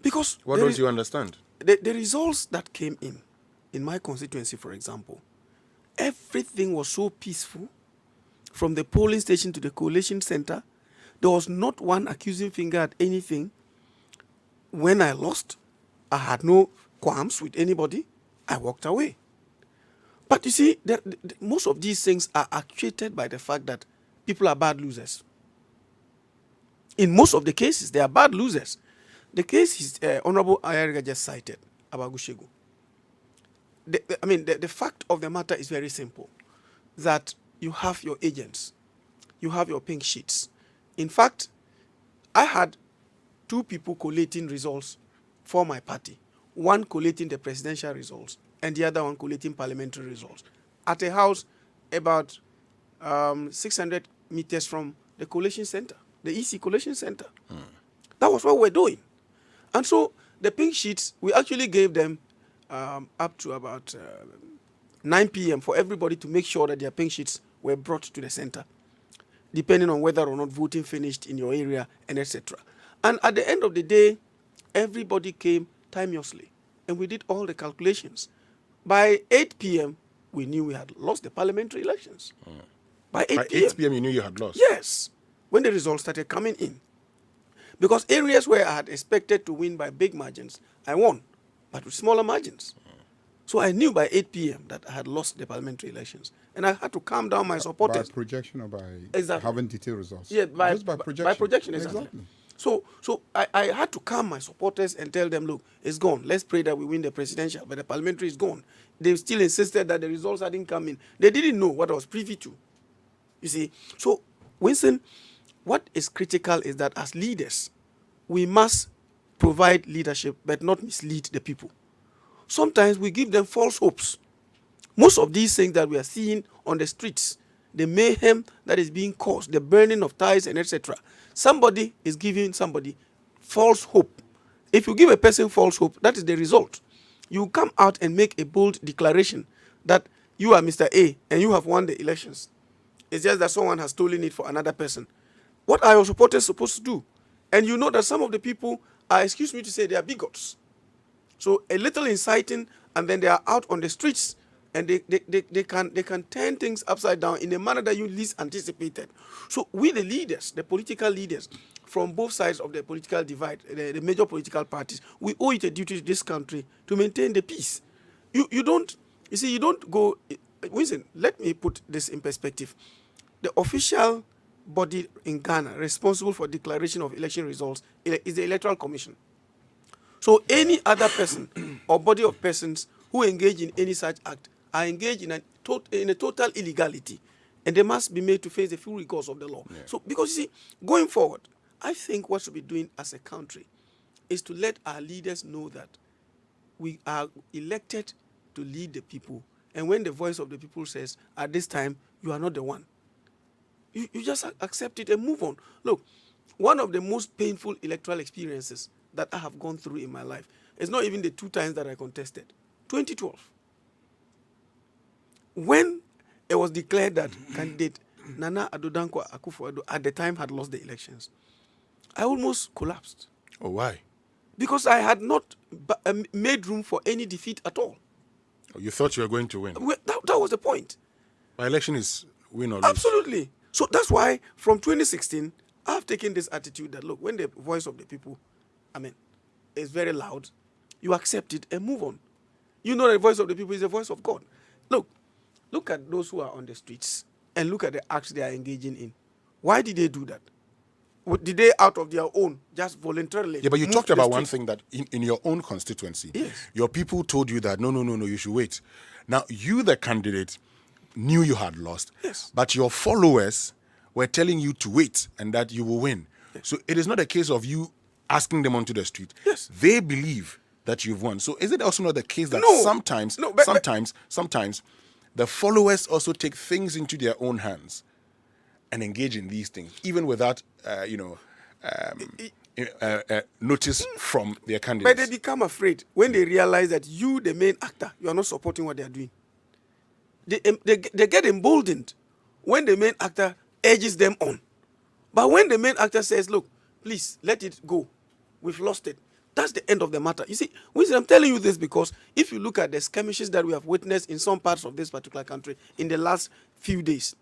Because
What don't you understand?
The results that came in my constituency, for example, everything was so peaceful from the polling station to the coalition center. There was not one accusing finger at anything. When I lost, I had no qualms with anybody. I walked away. But you see, most of these things are actuated by the fact that people are bad losers. In most of the cases, they are bad losers. The case is Honorable Ayariga just cited about Gushegu. The fact of the matter is very simple, that you have your agents, you have your pink sheets. In fact, I had 2 people collating results for my party, one collating the presidential results and the other one collating parliamentary results at a house about 600 meters from the collation center, the EC collation center. That was what we're doing. And so the pink sheets, we actually gave them up to about 9 p.m. for everybody to make sure that their pink sheets were brought to the center, depending on whether or not voting finished in your area and etc. And at the end of the day, everybody came timeously, and we did all the calculations. By 8 p.m., we knew we had lost the parliamentary elections. By 8
p.m., you knew you had lost?
Yes, when the results started coming in. Because areas where I had expected to win by big margins, I won, but with smaller margins. So I knew by 8 p.m. that I had lost the parliamentary elections. And I had to calm down my supporters.
By projection or by
exactly.
having detailed results?
Yeah,
Just by projection.
By projection, exactly. So I had to calm my supporters and tell them, look, it's gone. Let's pray that we win the presidential, but the parliamentary is gone. They still insisted that the results hadn't come in. They didn't know what I was privy to. You see, so Winston, what is critical is that as leaders, we must provide leadership but not mislead the people. Sometimes we give them false hopes. Most of these things that we are seeing on the streets, the mayhem that is being caused, the burning of ties and etc., somebody is giving somebody false hope. If you give a person false hope, that is the result. You come out and make a bold declaration that you are Mr. A and you have won the elections. It's just that someone has stolen it for another person. What are your supporters supposed to do? And you know that some of the people are, excuse me to say, they are bigots. So a little inciting, and then they are out on the streets, and they can turn things upside down in a manner that you least anticipated. So we, the leaders, the political leaders, from both sides of the political divide, the major political parties, we owe it a duty to this country to maintain the peace. You don't go. Winston, let me put this in perspective. The official body in Ghana responsible for declaration of election results is the Electoral Commission. So any other person or body of persons who engage in any such act are engaged in a total illegality, and they must be made to face the full recourse of the law. Yeah. So, because you see, going forward, I think what should be doing as a country is to let our leaders know that we are elected to lead the people, and when the voice of the people says, at this time, you are not the one, you just accept it and move on. Look, one of the most painful electoral experiences that I have gone through in my life is not even the 2 times that I contested. 2012. When it was declared that candidate Nana Addo Dankwa Akufo-Addo at the time had lost the elections, I almost collapsed.
Oh, why?
Because I had not made room for any defeat at all.
Oh, you thought you were going to win?
That was the point.
My election is win or lose.
Absolutely. So that's why from 2016, I've taken this attitude that, look, when the voice of the people, is very loud, you accept it and move on. You know the voice of the people is the voice of God. Look at those who are on the streets and look at the acts they are engaging in. Why did they do that? Did they, out of their own, just voluntarily?
Yeah, but you talked about one thing that in your own constituency,
yes,
your people told you that, no, you should wait. Now, you, the candidate, knew you had lost,
yes,
but your followers were telling you to wait and that you will win. Yes. So it is not a case of you asking them onto the street.
Yes.
They believe that you've won. So is it also not the case that sometimes the followers also take things into their own hands and engage in these things, even without, notice from their candidates?
But they become afraid when they realize that you, the main actor, you are not supporting what they are doing. They get emboldened when the main actor urges them on. But when the main actor says, look, please, let it go. We've lost it. That's the end of the matter. You see, I'm telling you this because if you look at the skirmishes that we have witnessed in some parts of this particular country in the last few days,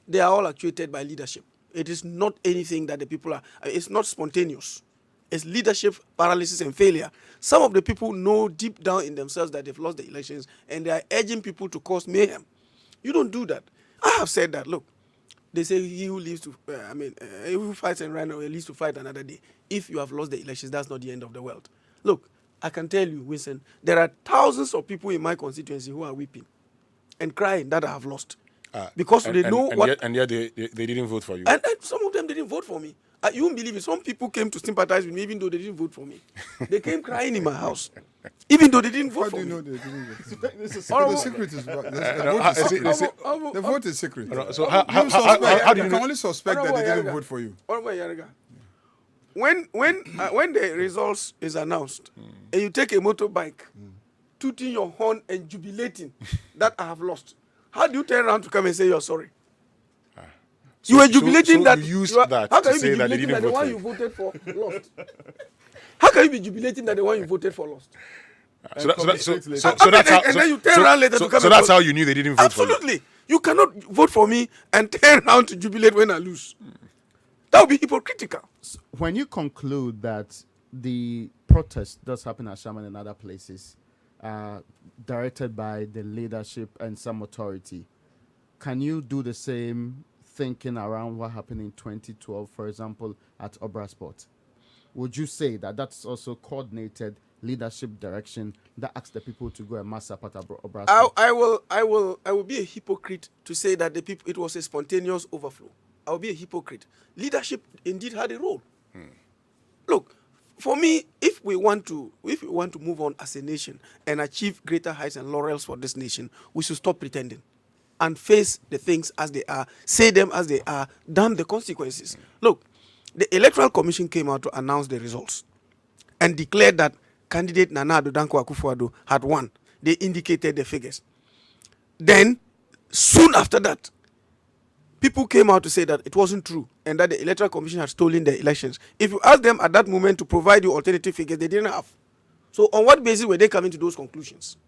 they are all actuated by leadership. It is not anything that the people are, it's not spontaneous. is leadership paralysis and failure. Some of the people know deep down in themselves that they've lost the elections, and they are urging people to cause mayhem. You don't do that. I have said that. Look, they say he who lives to, he who fights and runs away lives to fight another day. If you have lost the elections, that's not the end of the world. Look, I can tell you, Winston, there are thousands of people in my constituency who are weeping and crying that I have lost. Because they know what...
And yet they didn't vote for you.
And some of them didn't vote for me. You won't believe it. Some people came to sympathize with me even though they didn't vote for me. They came crying in my house. Even though they didn't vote for me.
How do you know they didn't vote? The secret is... The vote is secret.
So how do you
can only suspect that they didn't vote for you?
When the results is announced, and you take a motorbike, tooting your horn and jubilating that I have lost, how do you turn around to come and say you're sorry? You were jubilating that.
You used that
how can
to
you
say
be
that they
jubilating
didn't
that the one
vote for
you voted for lost? How can you be jubilating that the one you voted for lost?
So that's how you knew they didn't vote for you.
Absolutely. You cannot vote for me and turn around to jubilate when I lose. That would be hypocritical.
When you conclude that the protest does happen at Shaman and other places, directed by the leadership and some authority, can you do the same thinking around what happened in 2012, for example, at Obrasport? Would you say that that's also coordinated leadership direction that asks the people to go and mass up at Obrasport?
I will be a hypocrite to say that the people it was a spontaneous overflow. I will be a hypocrite. Leadership indeed had a role. Look, for me, if we want to move on as a nation and achieve greater heights and laurels for this nation, we should stop pretending and face the things as they are, say them as they are, damn the consequences. Look, the Electoral Commission came out to announce the results and declared that candidate Nana Addo Dankwa Akufo-Addo had won. They indicated the figures. Then, soon after that, people came out to say that it wasn't true and that the Electoral Commission had stolen the elections. If you ask them at that moment to provide you alternative figures, they didn't have. So on what basis were they coming to those conclusions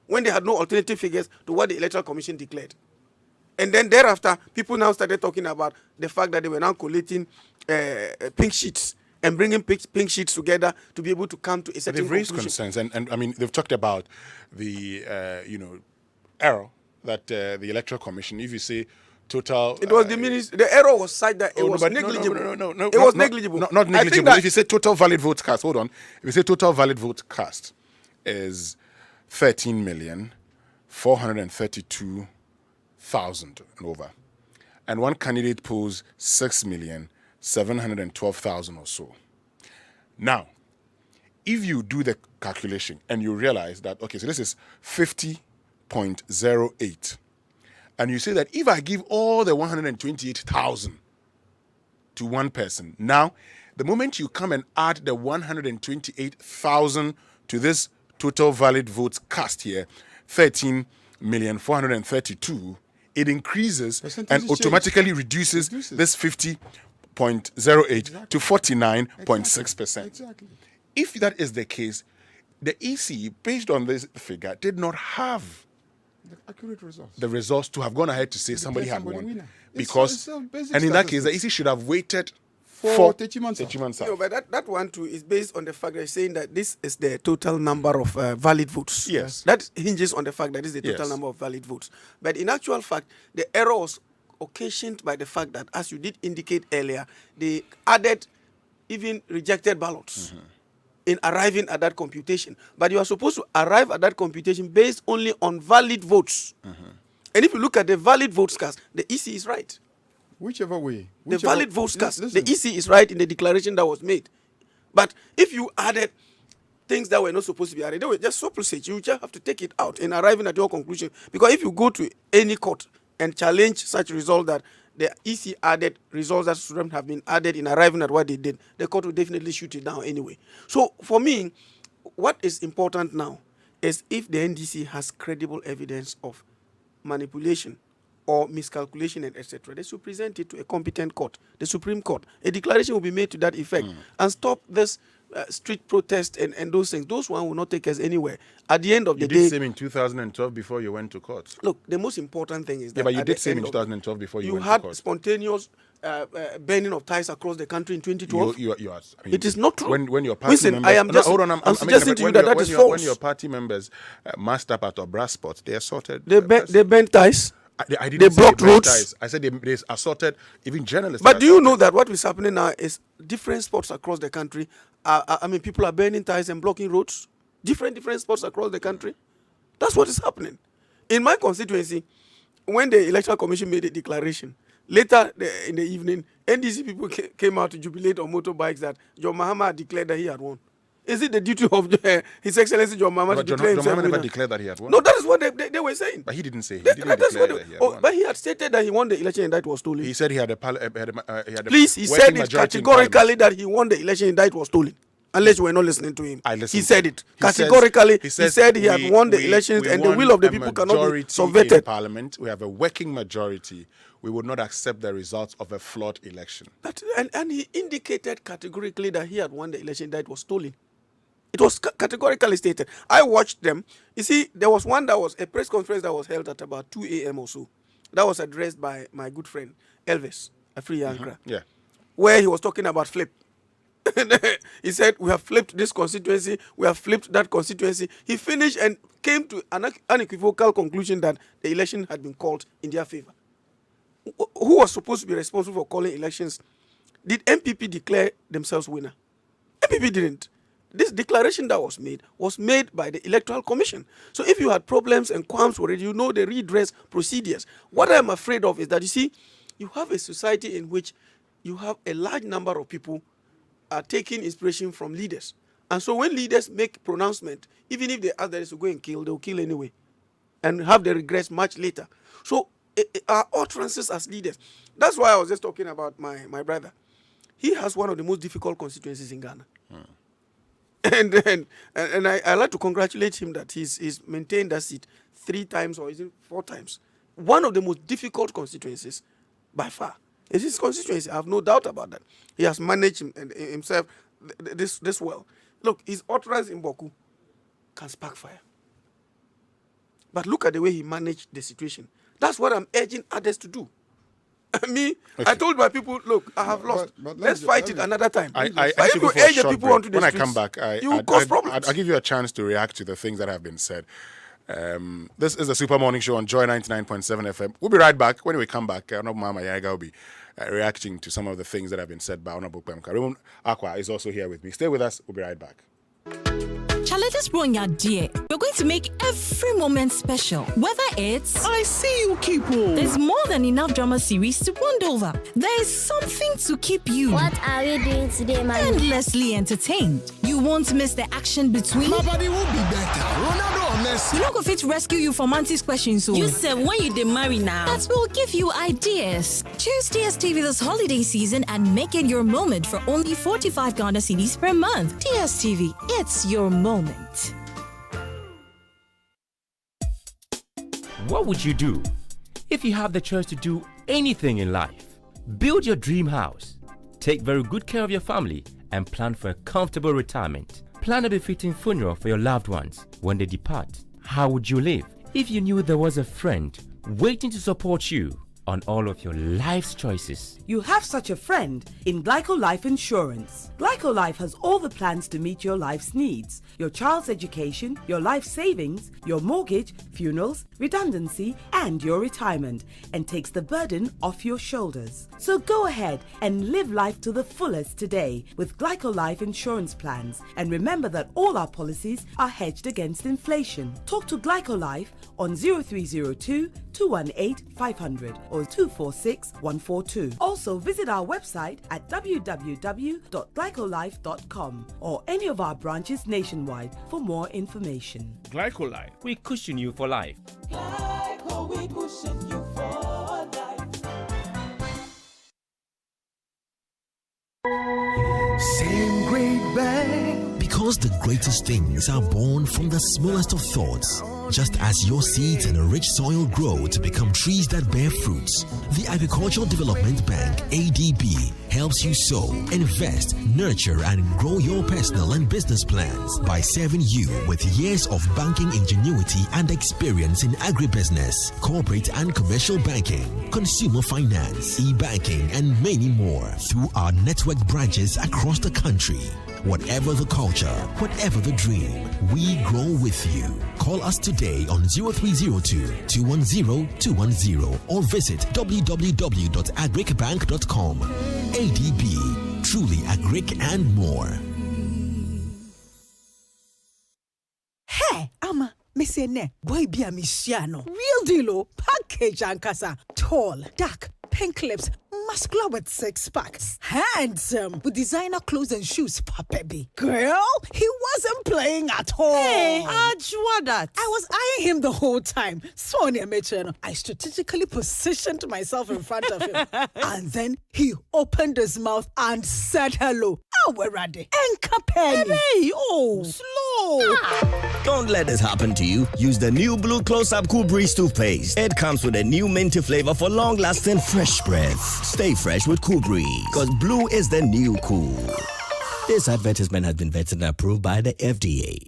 when they had no alternative figures to what the Electoral Commission declared? And then thereafter, people now started talking about the fact that they were now collating pink sheets and bringing pink sheets together to be able to come to a certain
They've raised
conclusion.
concerns, and I mean, they've talked about the, error that the Electoral Commission, if you say total...
It was diminished. The error was such that it was negligible.
No.
It was negligible.
Not negligible. If you say total valid votes cast, hold on. If you say total valid votes cast is 13,432,000 and over, and one candidate polls 6,712,000 or so. Now, if you do the calculation and you realize that, okay, so this is 50.08, and you say that if I give all the 128,000 to one person, now, the moment you come and add the 128,000 to this total valid votes cast here, 13,432,000, it increases and automatically reduces this 50.08 to 49.6%.
Exactly.
If that is the case, the EC, based on this figure, did not have
The accurate results.
the results to have gone ahead to say somebody had
somebody
won.
winner.
Because,
It's basic
and in that case, the
statistics.
EC should have waited
For
for
Techimansa.
No, but that one too is based on the fact that it's saying that this is the total number of valid votes.
Yes.
That hinges on the fact that this is the total
Yes.
number of valid votes. But in actual fact, the error was occasioned by the fact that, as you did indicate earlier, they added even rejected ballots in arriving at that computation. But you are supposed to arrive at that computation based only on valid votes. And if you look at the valid votes cast, the EC is right.
Whichever way.
The valid votes cast, the EC is right in the declaration that was made. But if you added things that were not supposed to be added, they were just surplusage. You just have to take it out in arriving at your conclusion. Because if you go to any court and challenge such result that the EC added results that shouldn't have been added in arriving at what they did, the court will definitely shoot it down anyway. So for me, what is important now is if the NDC has credible evidence of manipulation or miscalculation and etc., they should present it to a competent court, the Supreme Court. A declaration will be made to that effect and stop this street protest and those things. Those one will not take us anywhere. At the end of
You
the
did
day,
same in 2012 before you went to court.
look, the most important thing is that
Yeah, but you
at
did
the
same
end
in
of-
2012 before you
you
went
had
to court.
spontaneous burning of ties across the country in 2012.
You are, I mean,
It is not true.
When your party
Listen,
members,
I am
no,
just.
hold on,
I'm
making
suggesting
a-
to you
when
that
your-
that is
when
false.
When your party members massed up at Obrasport, they assaulted.
They burnt ties.
I didn't
They
say
blocked
burnt
roads.
ties. I said they assaulted even journalists.
But
were
do you know
assaulted.
that what is happening now is different spots across the country? I mean, people are burning ties and blocking roads. Different spots across the country. That's what is happening. In my constituency, when the Electoral Commission made a declaration, later in the evening, NDC people came out to jubilate on motorbikes that John Mahama had declared that he had won. Is it the duty of His Excellency John Mahama to
But John
declare himself
Mahama never
winner?
declared that he had won.
No, that is what they were saying.
But he didn't say. He
That-
didn't
that's
declare
what
that he had
oh,
won.
but he had stated that he won the election and that it was stolen.
He said he had a
Please, he said it categorically that he won the election and that it was stolen. Unless you were not listening to him.
I listened.
He said it.
He says-
Categorically, he
says
said he had won the elections and the
won
will of the
a
people cannot be
majority in
subverted.
Parliament. We have a working majority. We would not accept the results of a flawed election.
And he indicated categorically that he had won the election, that it was stolen. It was categorically stated. I watched them. You see, there was one that was a press conference that was held at about 2 a.m. or so. That was addressed by my good friend, Elvis Afriyankra,
Yeah.
where he was talking about flip. He said, we have flipped this constituency, we have flipped that constituency. He finished and came to an unequivocal conclusion that the election had been called in their favor. Who was supposed to be responsible for calling elections? Did MPP declare themselves winner? MPP didn't. This declaration that was made by the Electoral Commission. So if you had problems and qualms already, you know the redress procedures. What I'm afraid of is that, you see, you have a society in which you have a large number of people are taking inspiration from leaders. And so when leaders make pronouncement, even if they ask them to go and kill, they'll kill anyway and have the regrets much later. So our utterances as leaders. That's why I was just talking about my brother. He has one of the most difficult constituencies in Ghana. And I like to congratulate him that he's maintained that seat 3 times or is it 4 times. One of the most difficult constituencies by far is his constituency. I have no doubt about that. He has managed himself this well. Look, his utterance in Boku can spark fire. But look at the way he managed the situation. That's what I'm urging others to do. I told my people, look, I have lost.
but
let's fight it another time.
I
But
have
if
to
you
go for a
urge the
short
people
break.
onto the
When I
streets,
come back,
you will cause problems.
I'll give you a chance to react to the things that have been said. This is the Super Morning Show on Joy 99.7 FM. We'll be right back. When we come back, Honorable Mama Yaga will be reacting to some of the things that have been said by Honorable Pemka. Raymond Aqua is also here with me. Stay with us. We'll be right back.
Charlotte is brought your dear. We're going to make every moment special. Whether it's
I see you, Kipo.
There's more than enough drama series to bond over. There is something to keep you.
What are we doing today, man?
Endlessly entertained. You won't miss the action between.
Nobody will be better. Ronaldo or Messi.
You know, go fit rescue you from Auntie's questions. So
You said when you dey marry now.
that will give you ideas. Choose DSTV this holiday season and make it your moment for only 45 Ghana cedis per month. DSTV, it's your moment.
What would you do if you have the choice to do anything in life? Build your dream house, take very good care of your family, and plan for a comfortable retirement. Plan a befitting funeral for your loved ones when they depart. How would you live if you knew there was a friend waiting to support you on all of your life's choices?
You have such a friend in Glyco Life Insurance. Glyco Life has all the plans to meet your life's needs. Your child's education, your life savings, your mortgage, funerals, redundancy, and your retirement, and takes the burden off your shoulders. So go ahead and live life to the fullest today with Glyco Life Insurance plans. And remember that all our policies are hedged against inflation. Talk to Glyco Life on 0302 218 500 or 246 142. Also visit our website at www.glycolife.com or any of our branches nationwide for more information.
Glycolife, we cushion you for life.
We cushion you for life.
Same great bang.
Because
the greatest things are born from the smallest of thoughts. Just as your seeds in a rich soil grow to become trees that bear fruits, the Agricultural Development Bank, ADB, helps you sow, invest, nurture, and grow your personal and business plans by serving you with years of banking ingenuity and experience in agribusiness, corporate and commercial banking, consumer finance, e-banking, and many more through our network branches across the country. Whatever the culture, whatever the dream, we grow with you. Call us today on 0302-210-210 or visit www.agricbank.com. ADB, truly agric and more.
Hey, Ama, Missy Ne, boy be a Missiano. Real deal, package and casa. Tall, dark, pink lips, muscular with six-pack. Handsome, with designer clothes and shoes, Papebi. Girl, he wasn't playing at all.
Hey, what that?
I was eyeing him the whole time. Sonia Metron, I strategically positioned myself in front of him. And then he opened his mouth and said hello. Oh, we're ready. Enkapen.
Hey, oh, slow.
Don't let this happen to you. Use the new Blue Close-Up Cool Breeze toothpaste. It comes with a new minty flavor for long-lasting fresh breath. Stay fresh with Cool Breeze, because blue is the new cool. This advertisement has been vetted and approved by the FDA.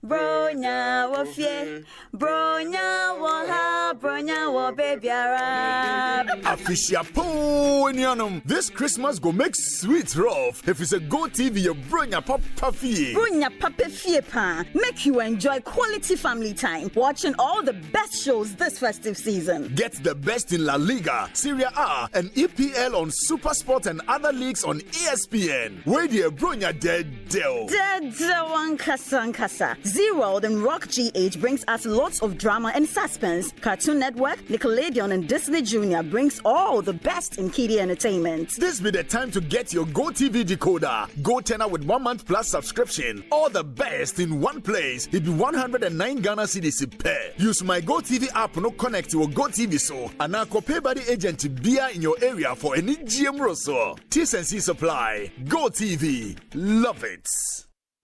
Bronya wo fie, bronya wo ha, bronya wo baby arab.
Afisha po nianum. This Christmas go make sweet rough. If it's a Go TV, your bronya papa fie.
Bronya papa fie pa. Make you enjoy quality family time, watching all the best shows this festive season.
Get the best in La Liga, Serie A, and EPL on Super Sport and other leagues on ESPN. Where the bronya dead deal.
Dead one kasa. Zero and Rock GH brings us lots of drama and suspense. Cartoon Network, Nickelodeon, and Disney Junior brings all the best in kiddie entertainment.
This be the time to get your Go TV decoder. Go tenor with 1 month plus subscription. All the best in one place. It be 109 Ghana cedis per. Use my Go TV app no connect to a Go TV so. And now pay by the agent beer in your area for any GM Rosso. T&C supply. Go TV. Love it.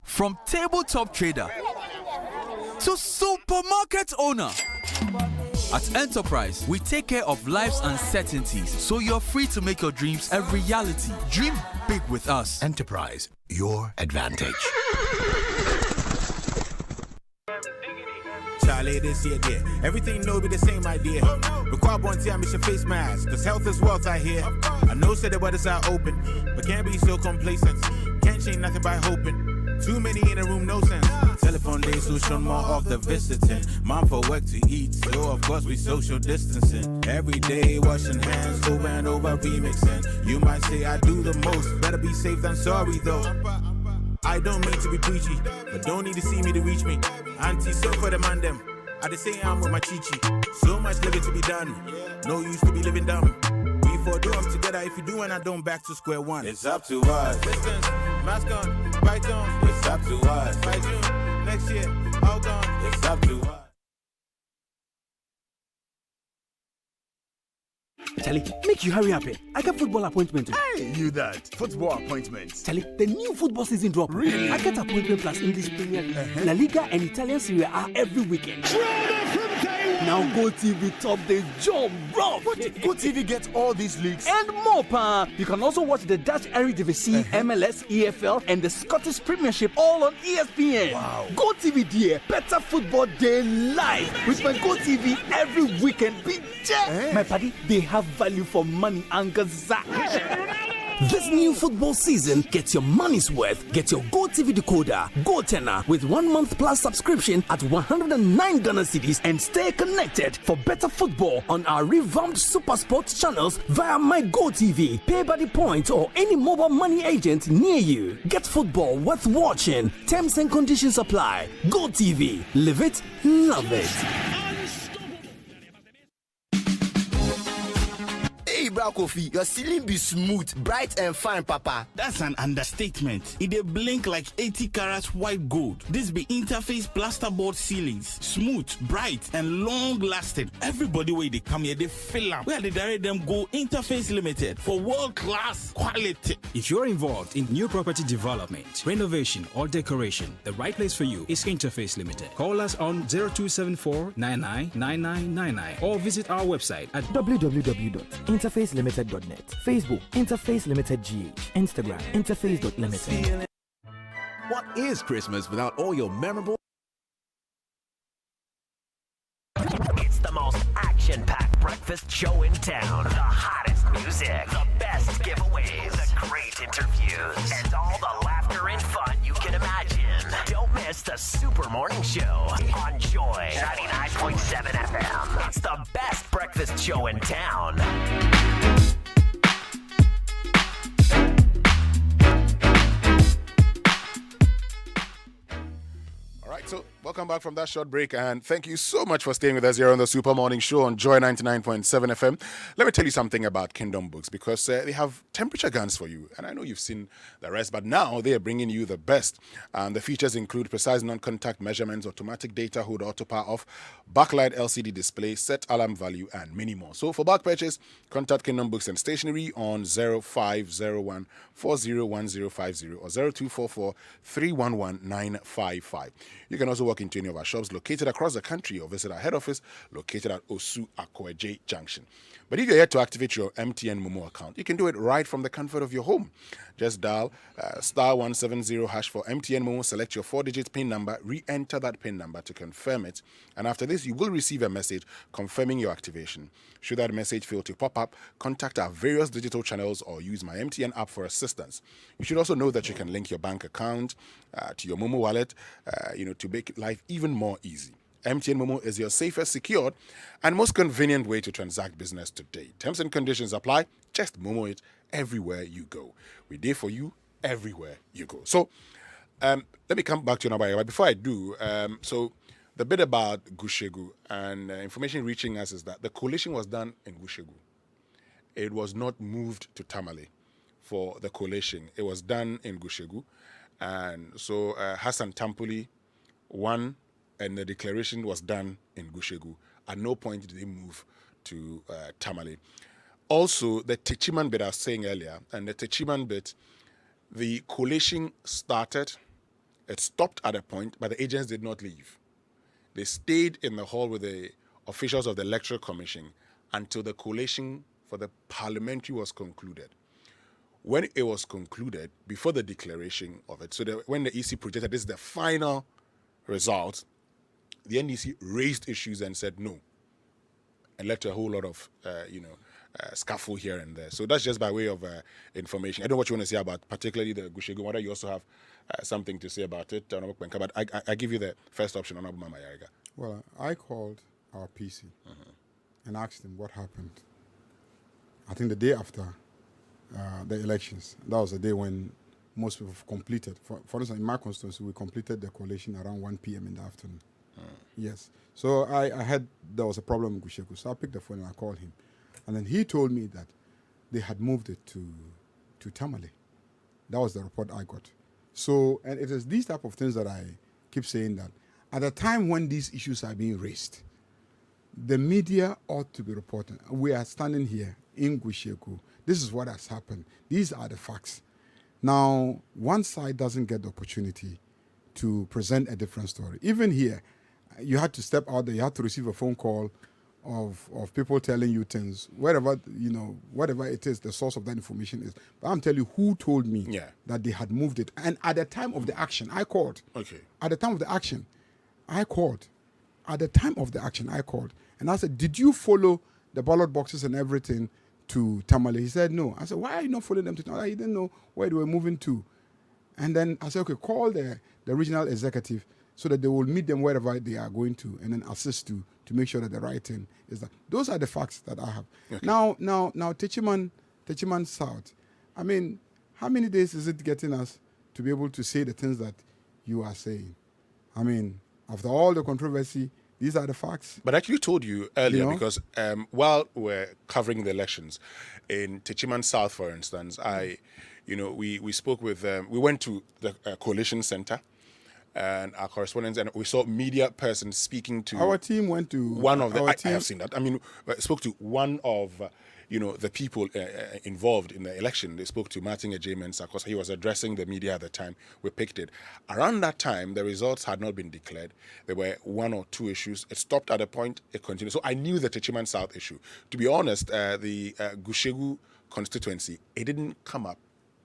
From tabletop trader to supermarket owner, at Enterprise, we take care of life's uncertainties so you're free to make your dreams a reality. Dream big with us.
Enterprise, your advantage.
Charlie, this year, dear. Everything no be the same idea. Require one time, it's your face mask. Cause health is wealth, I hear. I know said the weather's are open, but can't be so complacent. Can't change nothing by hoping. Too many in a room, no sense. Telephone days, so show more of the visiting. Mom for work to eat, so of course we social distancing. Every day washing hands, over and over remixing. You might say I do the most, better be safe than sorry though. I don't mean to be preachy, but don't need to see me to reach me. Auntie, so for the man them. I just say I'm with my chichi. So much living to be done, no use to be living dumb. We four do them together, if you do and I don't, back to square one. It's up to us. Distance, mask on, bite on. It's up to us. By June, next year, all gone. It's up to us.
Charlie, make you hurry up. I got football appointment.
Hey, you that. Football appointment.
Charlie, the new football season drop.
Really?
I get appointment plus English Premier League, La Liga and Italian Serie A every weekend. Now Go TV top the job, bro.
But Go TV gets all these leagues
and more, pa. You can also watch the Dutch Eredivisie, MLS, EFL, and the Scottish Premiership all on ESPN.
Wow.
Go TV, dear. Better football day live with my Go TV every weekend. Big my buddy, they have value for money and gaza. This new football season, get your money's worth. Get your Go TV decoder, Go Tenor, with 1 month plus subscription at 109 Ghana cedis and stay connected for better football on our revamped Super Sports channels via My Go TV, Pay by the Point, or any mobile money agent near you. Get football worth watching. Terms and conditions apply. Go TV. Live it, love it.
Bra Kofi, your ceiling be smooth, bright and fine, Papa.
That's an understatement. It dey blink like 80 carats white gold. This be Interface plasterboard ceilings. Smooth, bright, and long-lasting. Everybody where they come here, they fill up. Where they direct them go Interface Limited for world-class quality.
If you're involved in new property development, renovation, or decoration, the right place for you is Interface Limited. Call us on 0274 999999 or visit our website at
www.interfacelimited.net. Facebook Interface Limited GH. Instagram interface.limited.
What is Christmas without all your memorable?
It's the most action-packed breakfast show in town. The hottest music, the best giveaways, the great interviews, and all the laughter and fun you can imagine. Don't miss the Super Morning Show on Joy 99.7 FM. It's the best breakfast show in town.
All right, so welcome back from that short break, and thank you so much for staying with us here on the Super Morning Show on Joy 99.7 FM. Let me tell you something about Kingdom Books, because they have temperature guns for you, and I know you've seen the rest, but now they are bringing you the best. The features include precise non-contact measurements, automatic data hold auto power off, backlight LCD display, set alarm value, and many more. So for bulk purchase, contact Kingdom Books and Stationery on 0501 401050 or 0244 311 955. You can also walk into any of our shops located across the country or visit our head office located at Osu Akwaje Junction. But if you're yet to activate your MTN Momo account, you can do it right from the comfort of your home. Just dial star 170 hash for MTN Momo, select your 4-digit PIN number, re-enter that PIN number to confirm it, and after this, you will receive a message confirming your activation. Should that message fail to pop up, contact our various digital channels or use my MTN app for assistance. You should also know that you can link your bank account to your Momo wallet, to make life even more easy. MTN Momo is your safest, secured, and most convenient way to transact business today. Terms and conditions apply. Just Momo it everywhere you go. We're there for you everywhere you go. So let me come back to your number. But before I do, so the bit about Gushegu and information reaching us is that the coalition was done in Gushegu. It was not moved to Tamale for the coalition. It was done in Gushegu. And so Hassan Tampuli won, and the declaration was done in Gushegu. At no point did they move to Tamale. Also, the Techiman bit I was saying earlier, and the Techiman bit, the coalition started, it stopped at a point, but the agents did not leave. They stayed in the hall with the officials of the Electoral Commission until the coalition for the parliamentary was concluded. When it was concluded, before the declaration of it, so when the EC projected this is the final result, the NDC raised issues and said no, and led to a whole lot of, scuffle here and there. So that's just by way of information. I don't know what you want to say about particularly the Gushegu. Whether you also have something to say about it, but I give you the first option on Mama Yariga.
Well, I called our PC and asked him what happened. I think the day after the elections, that was the day when most people completed. For instance, in my constituency, we completed the coalition around 1 p.m. in the afternoon. Yes. So I heard there was a problem in Gushegu. So I picked the phone and I called him. And then he told me that they had moved it to Tamale. That was the report I got. So, and it is these type of things that I keep saying that at the time when these issues are being raised, the media ought to be reporting. We are standing here in Gushegu. This is what has happened. These are the facts. Now, one side doesn't get the opportunity to present a different story. Even here, you had to step out there. You had to receive a phone call of people telling you things, whatever it is, the source of that information is. But I'm telling you who told me that they had moved it. And at the time of the action, I called.
Okay.
At the time of the action, I called. At the time of the action, I called. And I said, did you follow the ballot boxes and everything to Tamale? He said, no. I said, why are you not following them to Tamale? He didn't know where they were moving to. And then I said, okay, call the regional executive so that they will meet them wherever they are going to and then assist to make sure that the right thing is done. Those are the facts that I have. Okay. Now, Techiman South, I mean, how many days is it getting us to be able to say the things that you are saying? I mean, after all the controversy These are the facts.
But I actually told you earlier,
You know?
because while we're covering the elections in Techiman South, for instance, we spoke with we went to the coalition center and our correspondents, and we saw media persons speaking to
Our team went to
one of the.
our
I
team-
have seen that. I mean, spoke to one of the people involved in the election. They spoke to Martin Ejay-Mensah because he was addressing the media at the time. We picked it. Around that time, the results had not been declared. There were one or two issues. It stopped at a point. It continued. So I knew the Techiman South issue. To be honest, the Gushegu constituency, it didn't come up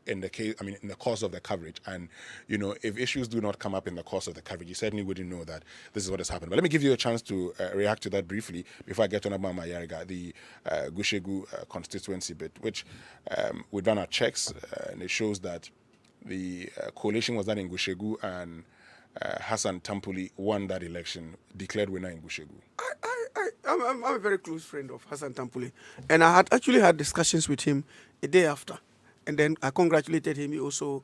in the case, in the course of the coverage. And, if issues do not come up in the course of the coverage, you certainly wouldn't know that this is what has happened. But let me give you a chance to react to that briefly before I get to Nabama Yariga, the Gushegu constituency bit, which we've done our checks, and it shows that the coalition was done in Gushegu, and Hassan Tampuli won that election, declared winner in Gushegu.
I'm a very close friend of Hassan Tampuli, and I had actually had discussions with him a day after. And then I congratulated him. He also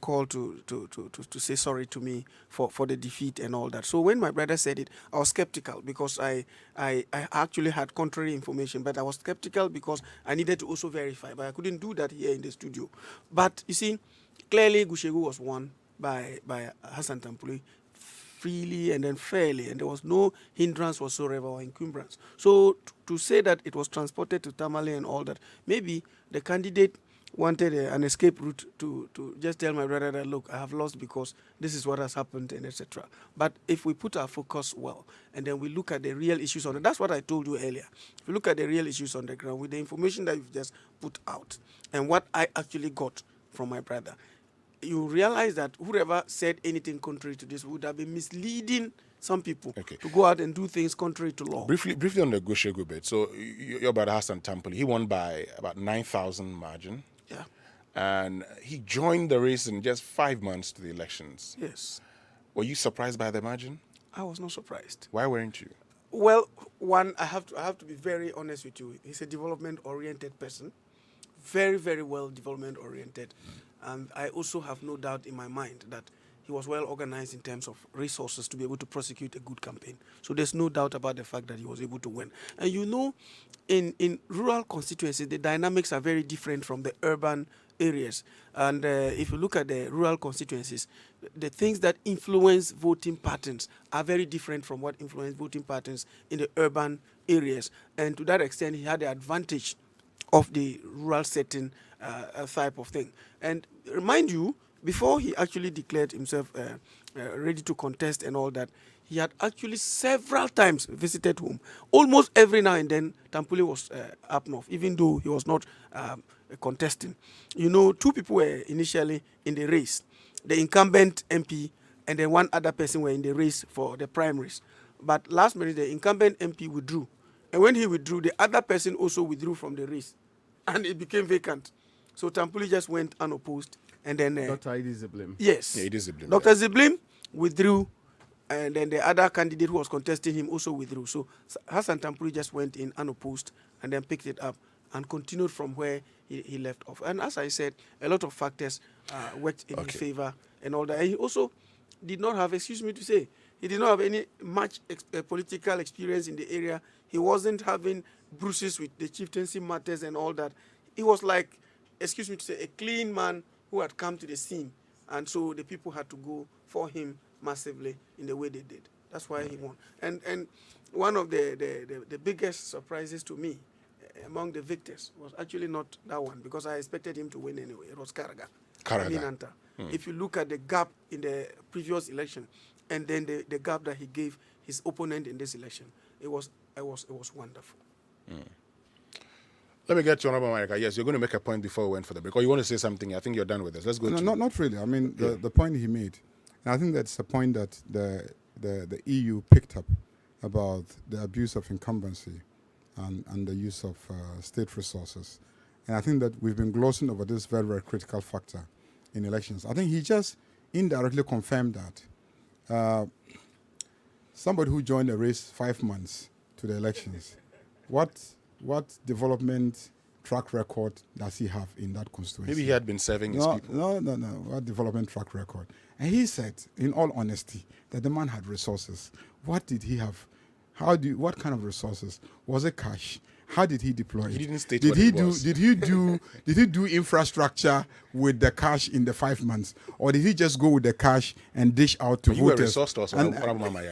called to say sorry to me for the defeat and all that. So when my brother said it, I was skeptical because I actually had contrary information. But I was skeptical because I needed to also verify. But I couldn't do that here in the studio. But you see, clearly Gushegu was won by Hassan Tampuli freely and then fairly, and there was no hindrance whatsoever or encumbrance. So to say that it was transported to Tamale and all that, maybe the candidate wanted an escape route to just tell my brother that, look, I have lost because this is what has happened, and etc. But if we put our focus well, and then we look at the real issues on it, that's what I told you earlier. If we look at the real issues on the ground with the information that you've just put out and what I actually got from my brother, you realize that whoever said anything contrary to this would have been misleading some people to go out and do things contrary to law.
Briefly on the Gushegu bit. So your brother Hassan Tampuli, he won by about 9,000 margin.
Yeah.
And he joined the race in just 5 months to the elections.
Yes.
Were you surprised by the margin?
I was not surprised.
Why weren't you?
Well, one, I have to be very honest with you. He's a development-oriented person, very, very well development-oriented. And I also have no doubt in my mind that he was well organized in terms of resources to be able to prosecute a good campaign. So there's no doubt about the fact that he was able to win. And in rural constituencies, the dynamics are very different from the urban areas. And if you look at the rural constituencies, the things that influence voting patterns are very different from what influence voting patterns in the urban areas. And to that extent, he had the advantage of the rural setting type of thing. And remind you, before he actually declared himself ready to contest and all that, he had actually several times visited home. Almost every now and then, Tampuli was up north, even though he was not contesting. Two people were initially in the race, the incumbent MP and then one other person were in the race for the primaries. But last minute, the incumbent MP withdrew. And when he withdrew, the other person also withdrew from the race. And it became vacant. So Tampuli just went unopposed. And then
Dr. Idi Ziblim.
Yes.
Yeah, Idi Ziblim.
Dr. Ziblim withdrew, and then the other candidate who was contesting him also withdrew. So Hassan Tampuli just went in unopposed and then picked it up and continued from where he left off. And as I said, a lot of factors worked in his favor and all that. And he also did not have, excuse me to say, he did not have any much political experience in the area. He wasn't having bruises with the chieftaincy matters and all that. He was like, excuse me to say, a clean man who had come to the scene. And so the people had to go for him massively in the way they did. That's why he won. And one of the biggest surprises to me among the victors was actually not that one, because I expected him to win anyway. It was Karaga. Aminanta. If you look at the gap in the previous election and then the gap that he gave his opponent in this election, it was wonderful.
Let me get to Honorable America. Yes, you're going to make a point before we went for the break. Or you want to say something? I think you're done with this. Let's go.
Not really. I mean, the point he made, and I think that's the point that the EU picked up about the abuse of incumbency and the use of state resources. And I think that we've been glossing over this very, very critical factor in elections. I think he just indirectly confirmed that somebody who joined the race 5 months to the elections, what development track record does he have in that constituency?
Maybe he had been serving his people.
No. What development track record? And he said, in all honesty, that the man had resources. What did he have What kind of resources? Was it cash? How did he deploy it?
He didn't state
did
what
he
it
do?
was.
Did he do infrastructure with the cash in the 5 months, or did he just go with the cash and dish out to
You were
voters?
resourced also.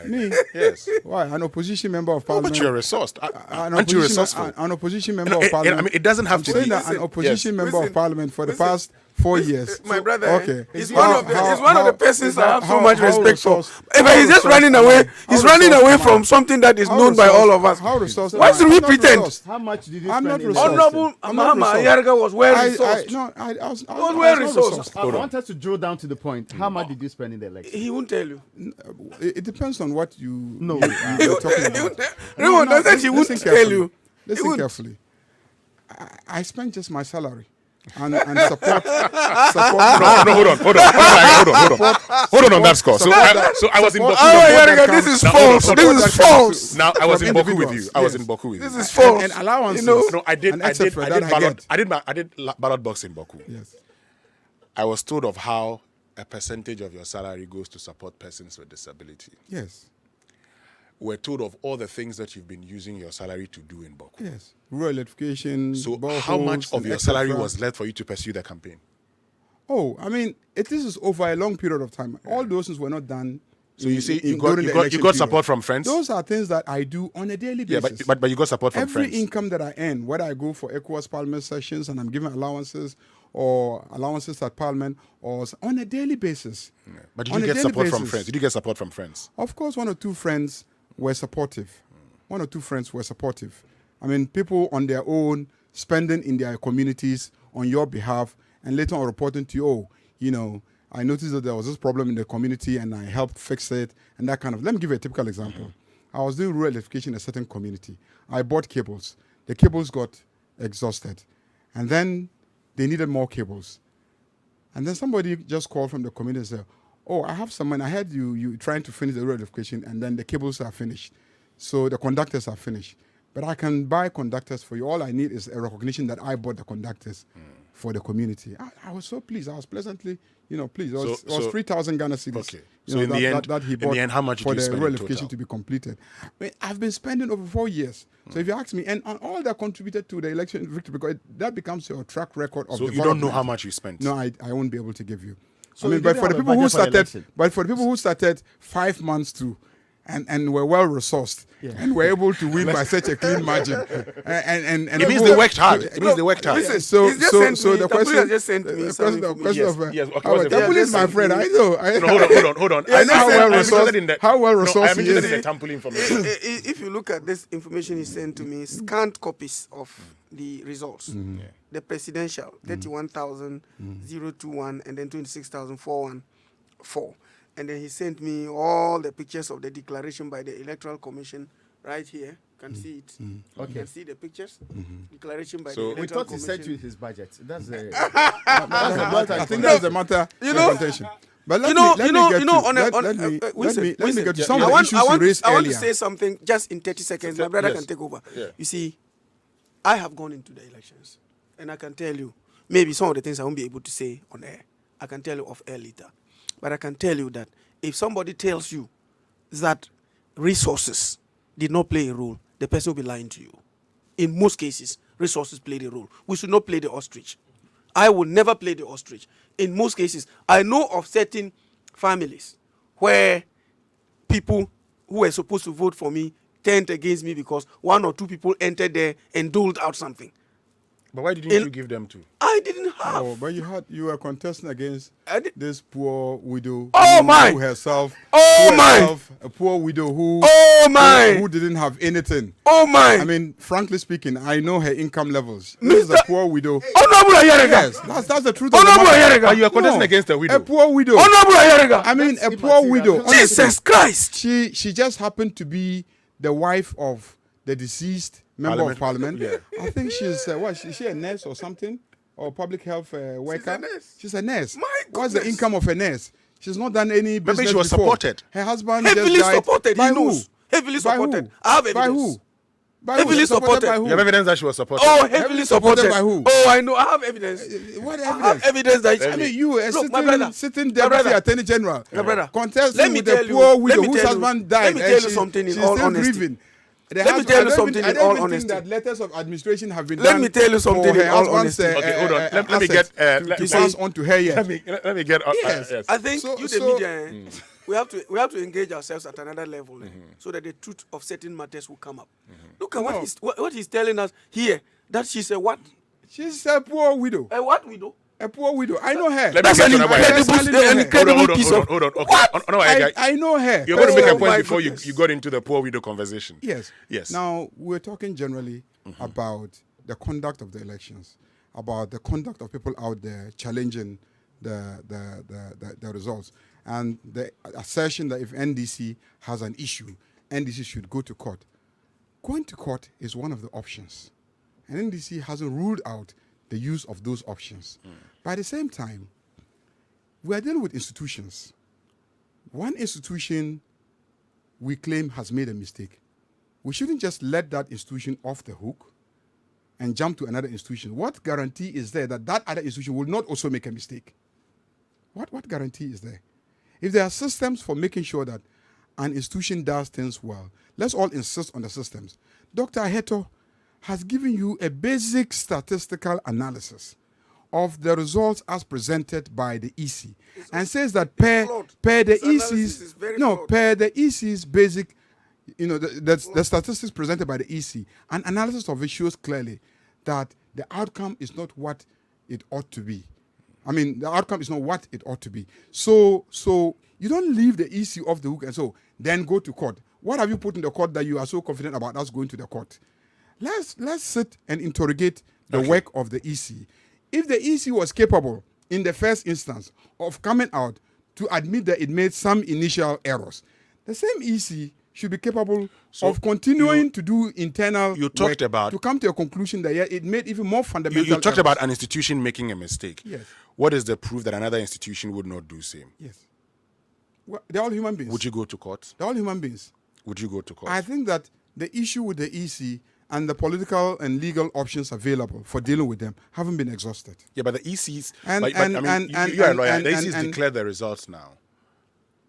Me?
Yes.
Why? An opposition member of parliament.
But you're resourced.
Aren't you resourceful? An opposition member of parliament.
I mean, it doesn't have
I'm
to
saying
be.
that an opposition member of parliament for the past 4 years.
My brother,
Okay.
he's one of the persons I have so much respect for. But he's just
resourced
running
am
away.
I?
He's
How
running
resourced
away
am I?
from something that is
How
known by
resourced-
all of us.
How resourced am
Why
I?
should we
I'm not
pretend?
resourced.
How much did you
I'm not
spend in
resourced.
Honorable
I'm not
Mahama
resourced.
Yarga was well resourced.
I was
well
not
resourced.
I want us to drill down to the point. How much did you spend in the election?
He won't tell you.
It depends on what you
No.
you're talking about.
Raymond doesn't he won't
listen
tell
carefully.
you.
Listen
won't.
carefully. I spent just my salary and support.
No, hold on on that score. So I was in Baku.
This is false. This is false.
Now I was in Baku with you. I was in Baku with you.
This is false.
And allowances.
No, I did ballot box in Baku.
Yes.
I was told of how a percentage of your salary goes to support persons with disability.
Yes.
We're told of all the things that you've been using your salary to do in Baku.
Yes. Rural electrification.
So how much
boreholes,
of
and
your
et
salary
cetera.
was left for you to pursue the campaign?
Oh, I mean, this is over a long period of time. All those things were not done.
So you see, you
during the
got
election
support
period.
from friends?
Those are things that I do on a daily
Yeah,
basis.
but you got support from
Every
friends.
income that I earn, whether I go for ECOWAS Parliament sessions and I'm given allowances or allowances at Parliament, or on a daily basis.
Yeah. But did
On
you
a
get
daily
support from
basis.
friends? Did you get support from friends?
Of course, one or two friends were supportive. One or two friends were supportive. I mean, people on their own spending in their communities on your behalf and later on reporting to you, oh, you know, I noticed that there was this problem in the community and I helped fix it and that kind of. Let me give you a typical example. I was doing rural electrification in a certain community. I bought cables. The cables got exhausted. And then they needed more cables. And then somebody just called from the community and said, oh, I have some money. I heard you trying to finish the rural electrification and then the cables are finished. So the conductors are finished. But I can buy conductors for you. All I need is a recognition that I bought the conductors for the community. I was so pleased. I was pleasantly, pleased. It was 3,000 Ghana cedis.
Okay. So in the end, how much did
for
you
the
spend
rural
in
electrification
total?
to be completed? I mean, I've been spending over 4 years. So if you ask me, and all that contributed to the election victory, because that becomes your track record of
So you
development.
don't know how much you spent?
No, I won't be able to give you.
So
I mean,
you
but
didn't
for the
have a
people who
budget for the
started,
election?
but for the people who started 5 months through, and were well resourced, and were able to win by such a clean margin, and
It means they worked hard. It means they worked hard.
Listen,
So
he's just sent me-
the
Tabula
question,
just sent me
the
some
question of
Yes, okay,
our
what's the-
Tabula is my
just
friend.
sent
I
me-
know.
No, hold on.
I know how well resourced.
I'm
he
interested in the
is.
Tampuli information.
If you look at this information he sent to me, scanned copies of the results. The presidential, 31,021 and then 26,414. And then he sent me all the pictures of the declaration by the Electoral Commission right here. You can see it. You can see the pictures. Declaration by the
We
Electoral
thought he
Commission.
sent you his budget. That's the.
I think that's the matter of contention. But let me get to some of the issues you raised
I want to
earlier.
say something just in 30 seconds. My brother can take over.
Yeah.
You see, I have gone into the elections, and I can tell you, maybe some of the things I won't be able to say on air, I can tell you off air later. But I can tell you that if somebody tells you that resources did not play a role, the person will be lying to you. In most cases, resources played a role. We should not play the ostrich. I will never play the ostrich. In most cases, I know of certain families where people who were supposed to vote for me turned against me because one or two people entered there and doled out something.
But why didn't you give them to?
I didn't have.
Oh, but you were contesting against this poor widow.
Oh, my.
Who herself. A poor widow who.
Oh, my.
Who didn't have anything.
Oh, my.
I mean, frankly speaking, I know her income levels. This is a poor widow.
Honorable Ayerega.
Yes, that's the truth of the
Honorable
matter.
Ayerega.
But you are contesting against a widow.
A poor widow.
Honorable Ayerega.
I mean, a poor widow.
Jesus Christ.
She just happened to be the wife of the deceased member of parliament.
Yeah.
I think she's is she a nurse or something, or public health worker? She's a nurse. What's the income of a nurse? She's not done any business.
Maybe she was
before.
supported.
Her husband
Heavily
just died.
supported.
By
He
who?
knows. Heavily
By
supported.
who?
I have evidence.
By who? By
Heavily
who?
supported.
By who?
You have evidence that she was supported?
Oh, heavily supported.
By who?
Oh, I know. I have evidence.
What
I
evidence?
have evidence that
I mean, you a
Look, my brother,
sitting
my
deputy
brother,
attorney general,
my brother.
contesting
Let me
with
tell
a
you.
poor
Let
widow
me
whose
tell you.
husband died.
Let me
and
tell you
she-
something in
she's
all
still
honesty.
grieving.
Let me tell you something in all honesty.
That letters of administration have been
Let
done
me tell you something
for
in
her
all
husband's,
honesty.
Okay, hold on. Let me get
to pass on to her yet.
Let me get.
Yes.
Yes.
I think the media, we have to engage ourselves at another level so that the truth of certain matters will come up. Look at what he's telling us here. That she's a what?
She's a poor widow.
A what widow?
A poor widow. I know her.
Let me get
an incredible piece of.
Hold on. No,
I know her.
You're going to make a point before you got into the poor widow conversation.
Yes.
Yes.
Now, we're talking generally about the conduct of the elections, about the conduct of people out there challenging the results, and the assertion that if NDC has an issue, NDC should go to court. Going to court is one of the options, and NDC hasn't ruled out the use of those options. But at the same time, we are dealing with institutions. One institution we claim has made a mistake. We shouldn't just let that institution off the hook and jump to another institution. What guarantee is there that that other institution will not also make a mistake? What guarantee is there? If there are systems for making sure that an institution does things well, let's all insist on the systems. Dr. Aheto has given you a basic statistical analysis of the results as presented by the EC and says that per the EC's basic, the statistics presented by the EC, an analysis of it shows clearly that the outcome is not what it ought to be. I mean, the outcome is not what it ought to be. So you don't leave the EC off the hook and so then go to court. What have you put in the court that you are so confident about us going to the court? Let's sit and interrogate the work of the EC. If the EC was capable in the first instance of coming out to admit that it made some initial errors, the same EC should be capable of continuing to do internal work to come to a conclusion that it made even more fundamental
You talked
errors.
about an institution making a mistake.
Yes.
What is the proof that another institution would not do same?
Yes. Well, they're all human beings.
Would you go to court?
They're all human beings.
Would you go to court?
I think that the issue with the EC and the political and legal options available for dealing with them haven't been exhausted.
Yeah, but the ECs,
And
you're a lawyer. The ECs declared the results now.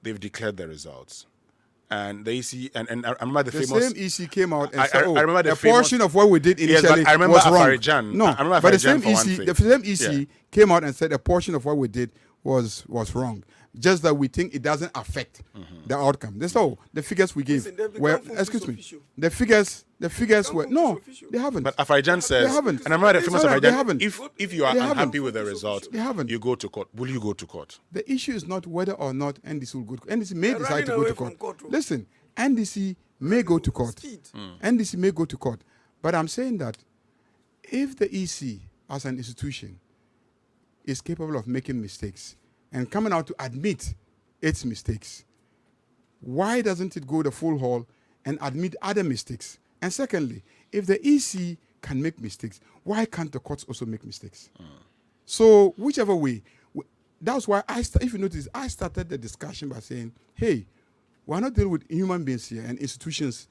They've declared the results. And the EC, and I remember the famous...
same EC came out and said,
I remember the
portion of what we did initially
but I remember
was wrong.
Afarijan.
No,
I remember
but the
Afarijan
same EC came out and said a portion of what we did was wrong. Just that we think it doesn't affect the outcome. That's all. The figures we gave were, excuse me, the figures were, no, they haven't.
But Afarijan says,
they haven't.
And I remember the famous
They
Afarijan,
haven't.
if you are unhappy with the result,
they haven't.
you go to court. Will you go to court?
The issue is not whether or not NDC will go to court. NDC may decide to go to court. Listen, NDC may go to court. NDC may go to court. But I'm saying that if the EC as an institution is capable of making mistakes and coming out to admit its mistakes, why doesn't it go the full haul and admit other mistakes? And secondly, if the EC can make mistakes, why can't the courts also make mistakes? So whichever way, that's why if you notice, I started the discussion by saying, hey, we're not dealing with human beings here and institutions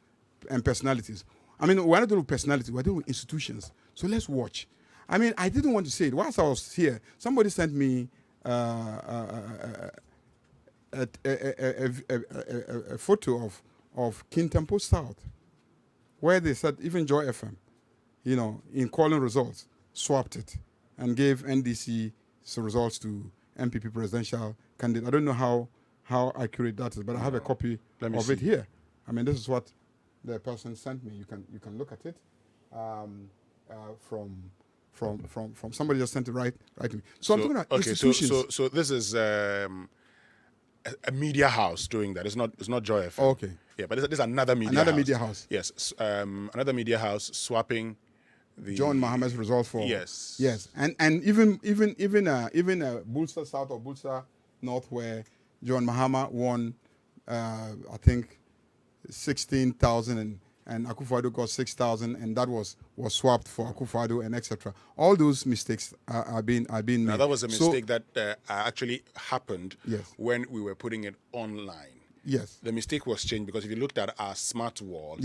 and personalities. I mean, we're not dealing with personalities, we're dealing with institutions. So let's watch. I mean, I didn't want to say it. Whilst I was here, somebody sent me a photo of Kintampo South, where they said even Joy FM, in calling results, swapped it and gave NDC results to MPP presidential candidate. I don't know how accurate that is, but I have a copy of it here. I mean, this is what the person sent me. You can look at it from somebody just sent it right to me. So I'm talking about institutions.
So this is a media house doing that. It's not Joy FM.
Okay.
Yeah, but this is another media house.
Another media house.
Yes. Another media house swapping the
John Mohammed's results for
yes,
and even Bulsa South or Bulsa North, where John Mahama won, I think 16,000 and Akufo-Addo got 6,000, and that was swapped for Akufo-Addo and etc. All those mistakes are being made.
Now that was a mistake that actually happened when we were putting it online.
Yes.
The mistake was changed because if you looked at our smart wall,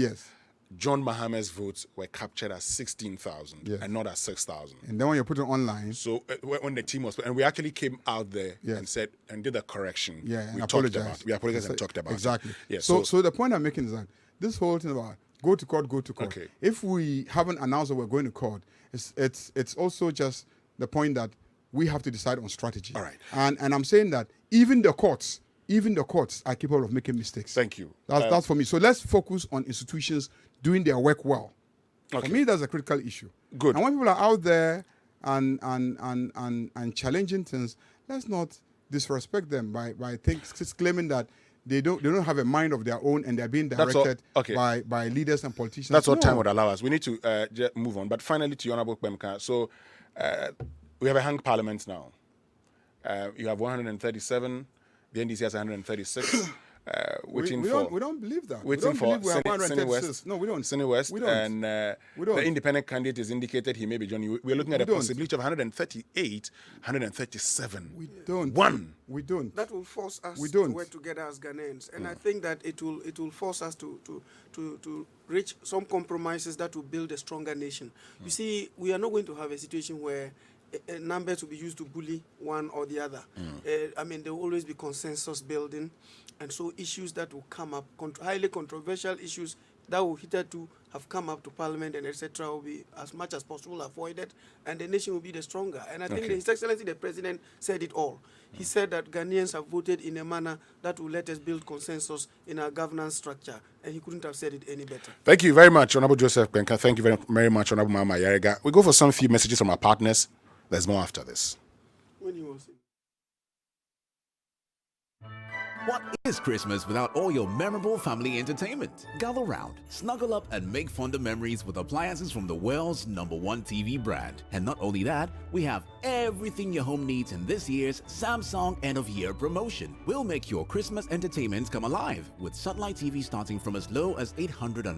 John Mahama's votes were captured as 16,000 and not as 6,000.
And then when you put it online,
so when the team was, and we actually came out there and said and did a correction.
Yeah, and
we
apologized.
We apologized and talked about
exactly.
it. Yes.
So the point I'm making is that this whole thing about Go to court, go to court.
Okay.
If we haven't announced that we're going to court, it's also just the point that we have to decide on strategy.
All right.
And I'm saying that even the courts are capable of making mistakes.
Thank you.
That's for me. So let's focus on institutions doing their work well.
Okay.
For me, that's a critical issue.
Good.
And when people are out there and challenging things, let's not disrespect them by claiming that they don't have a mind of their own and they're being directed by leaders and politicians.
That's what time would allow us. We need to move on. But finally, to your Honorable Kpemka. So we have a hung parliament now. You have 137. The NDC has 136.
We don't believe that.
Waiting for
Senate West. No, we don't.
Senate West.
We don't.
And
we don't.
The independent candidate has indicated he may be joining. We're looking at a possibility of 138, 137.
We don't. We don't.
That will force us
We don't.
to work together as Ghanaians. And I think that it will force us to reach some compromises that will build a stronger nation. You see, we are not going to have a situation where numbers will be used to bully one or the other. I mean, there will always be consensus building. And so issues that will come up, highly controversial issues that will hitherto have come up to Parliament and etc. will be as much as possible avoided, and the nation will be the stronger. And I think His Excellency the President said it all. He said that Ghanaians have voted in a manner that will let us build consensus in our governance structure, and he couldn't have said it any better.
Thank you very much, Honorable Joseph Kpemka. Thank you very, very much, Honorable Mama Yarega. We go for some few messages from our partners. There's more after this.
What is Christmas without all your memorable family entertainment? Gather round, snuggle up, and make fonder memories with appliances from the world's #1 TV brand. And not only that, we have everything your home needs in this year's Samsung End of Year promotion. We'll make your Christmas entertainment come alive with satellite TV starting from as low as $800.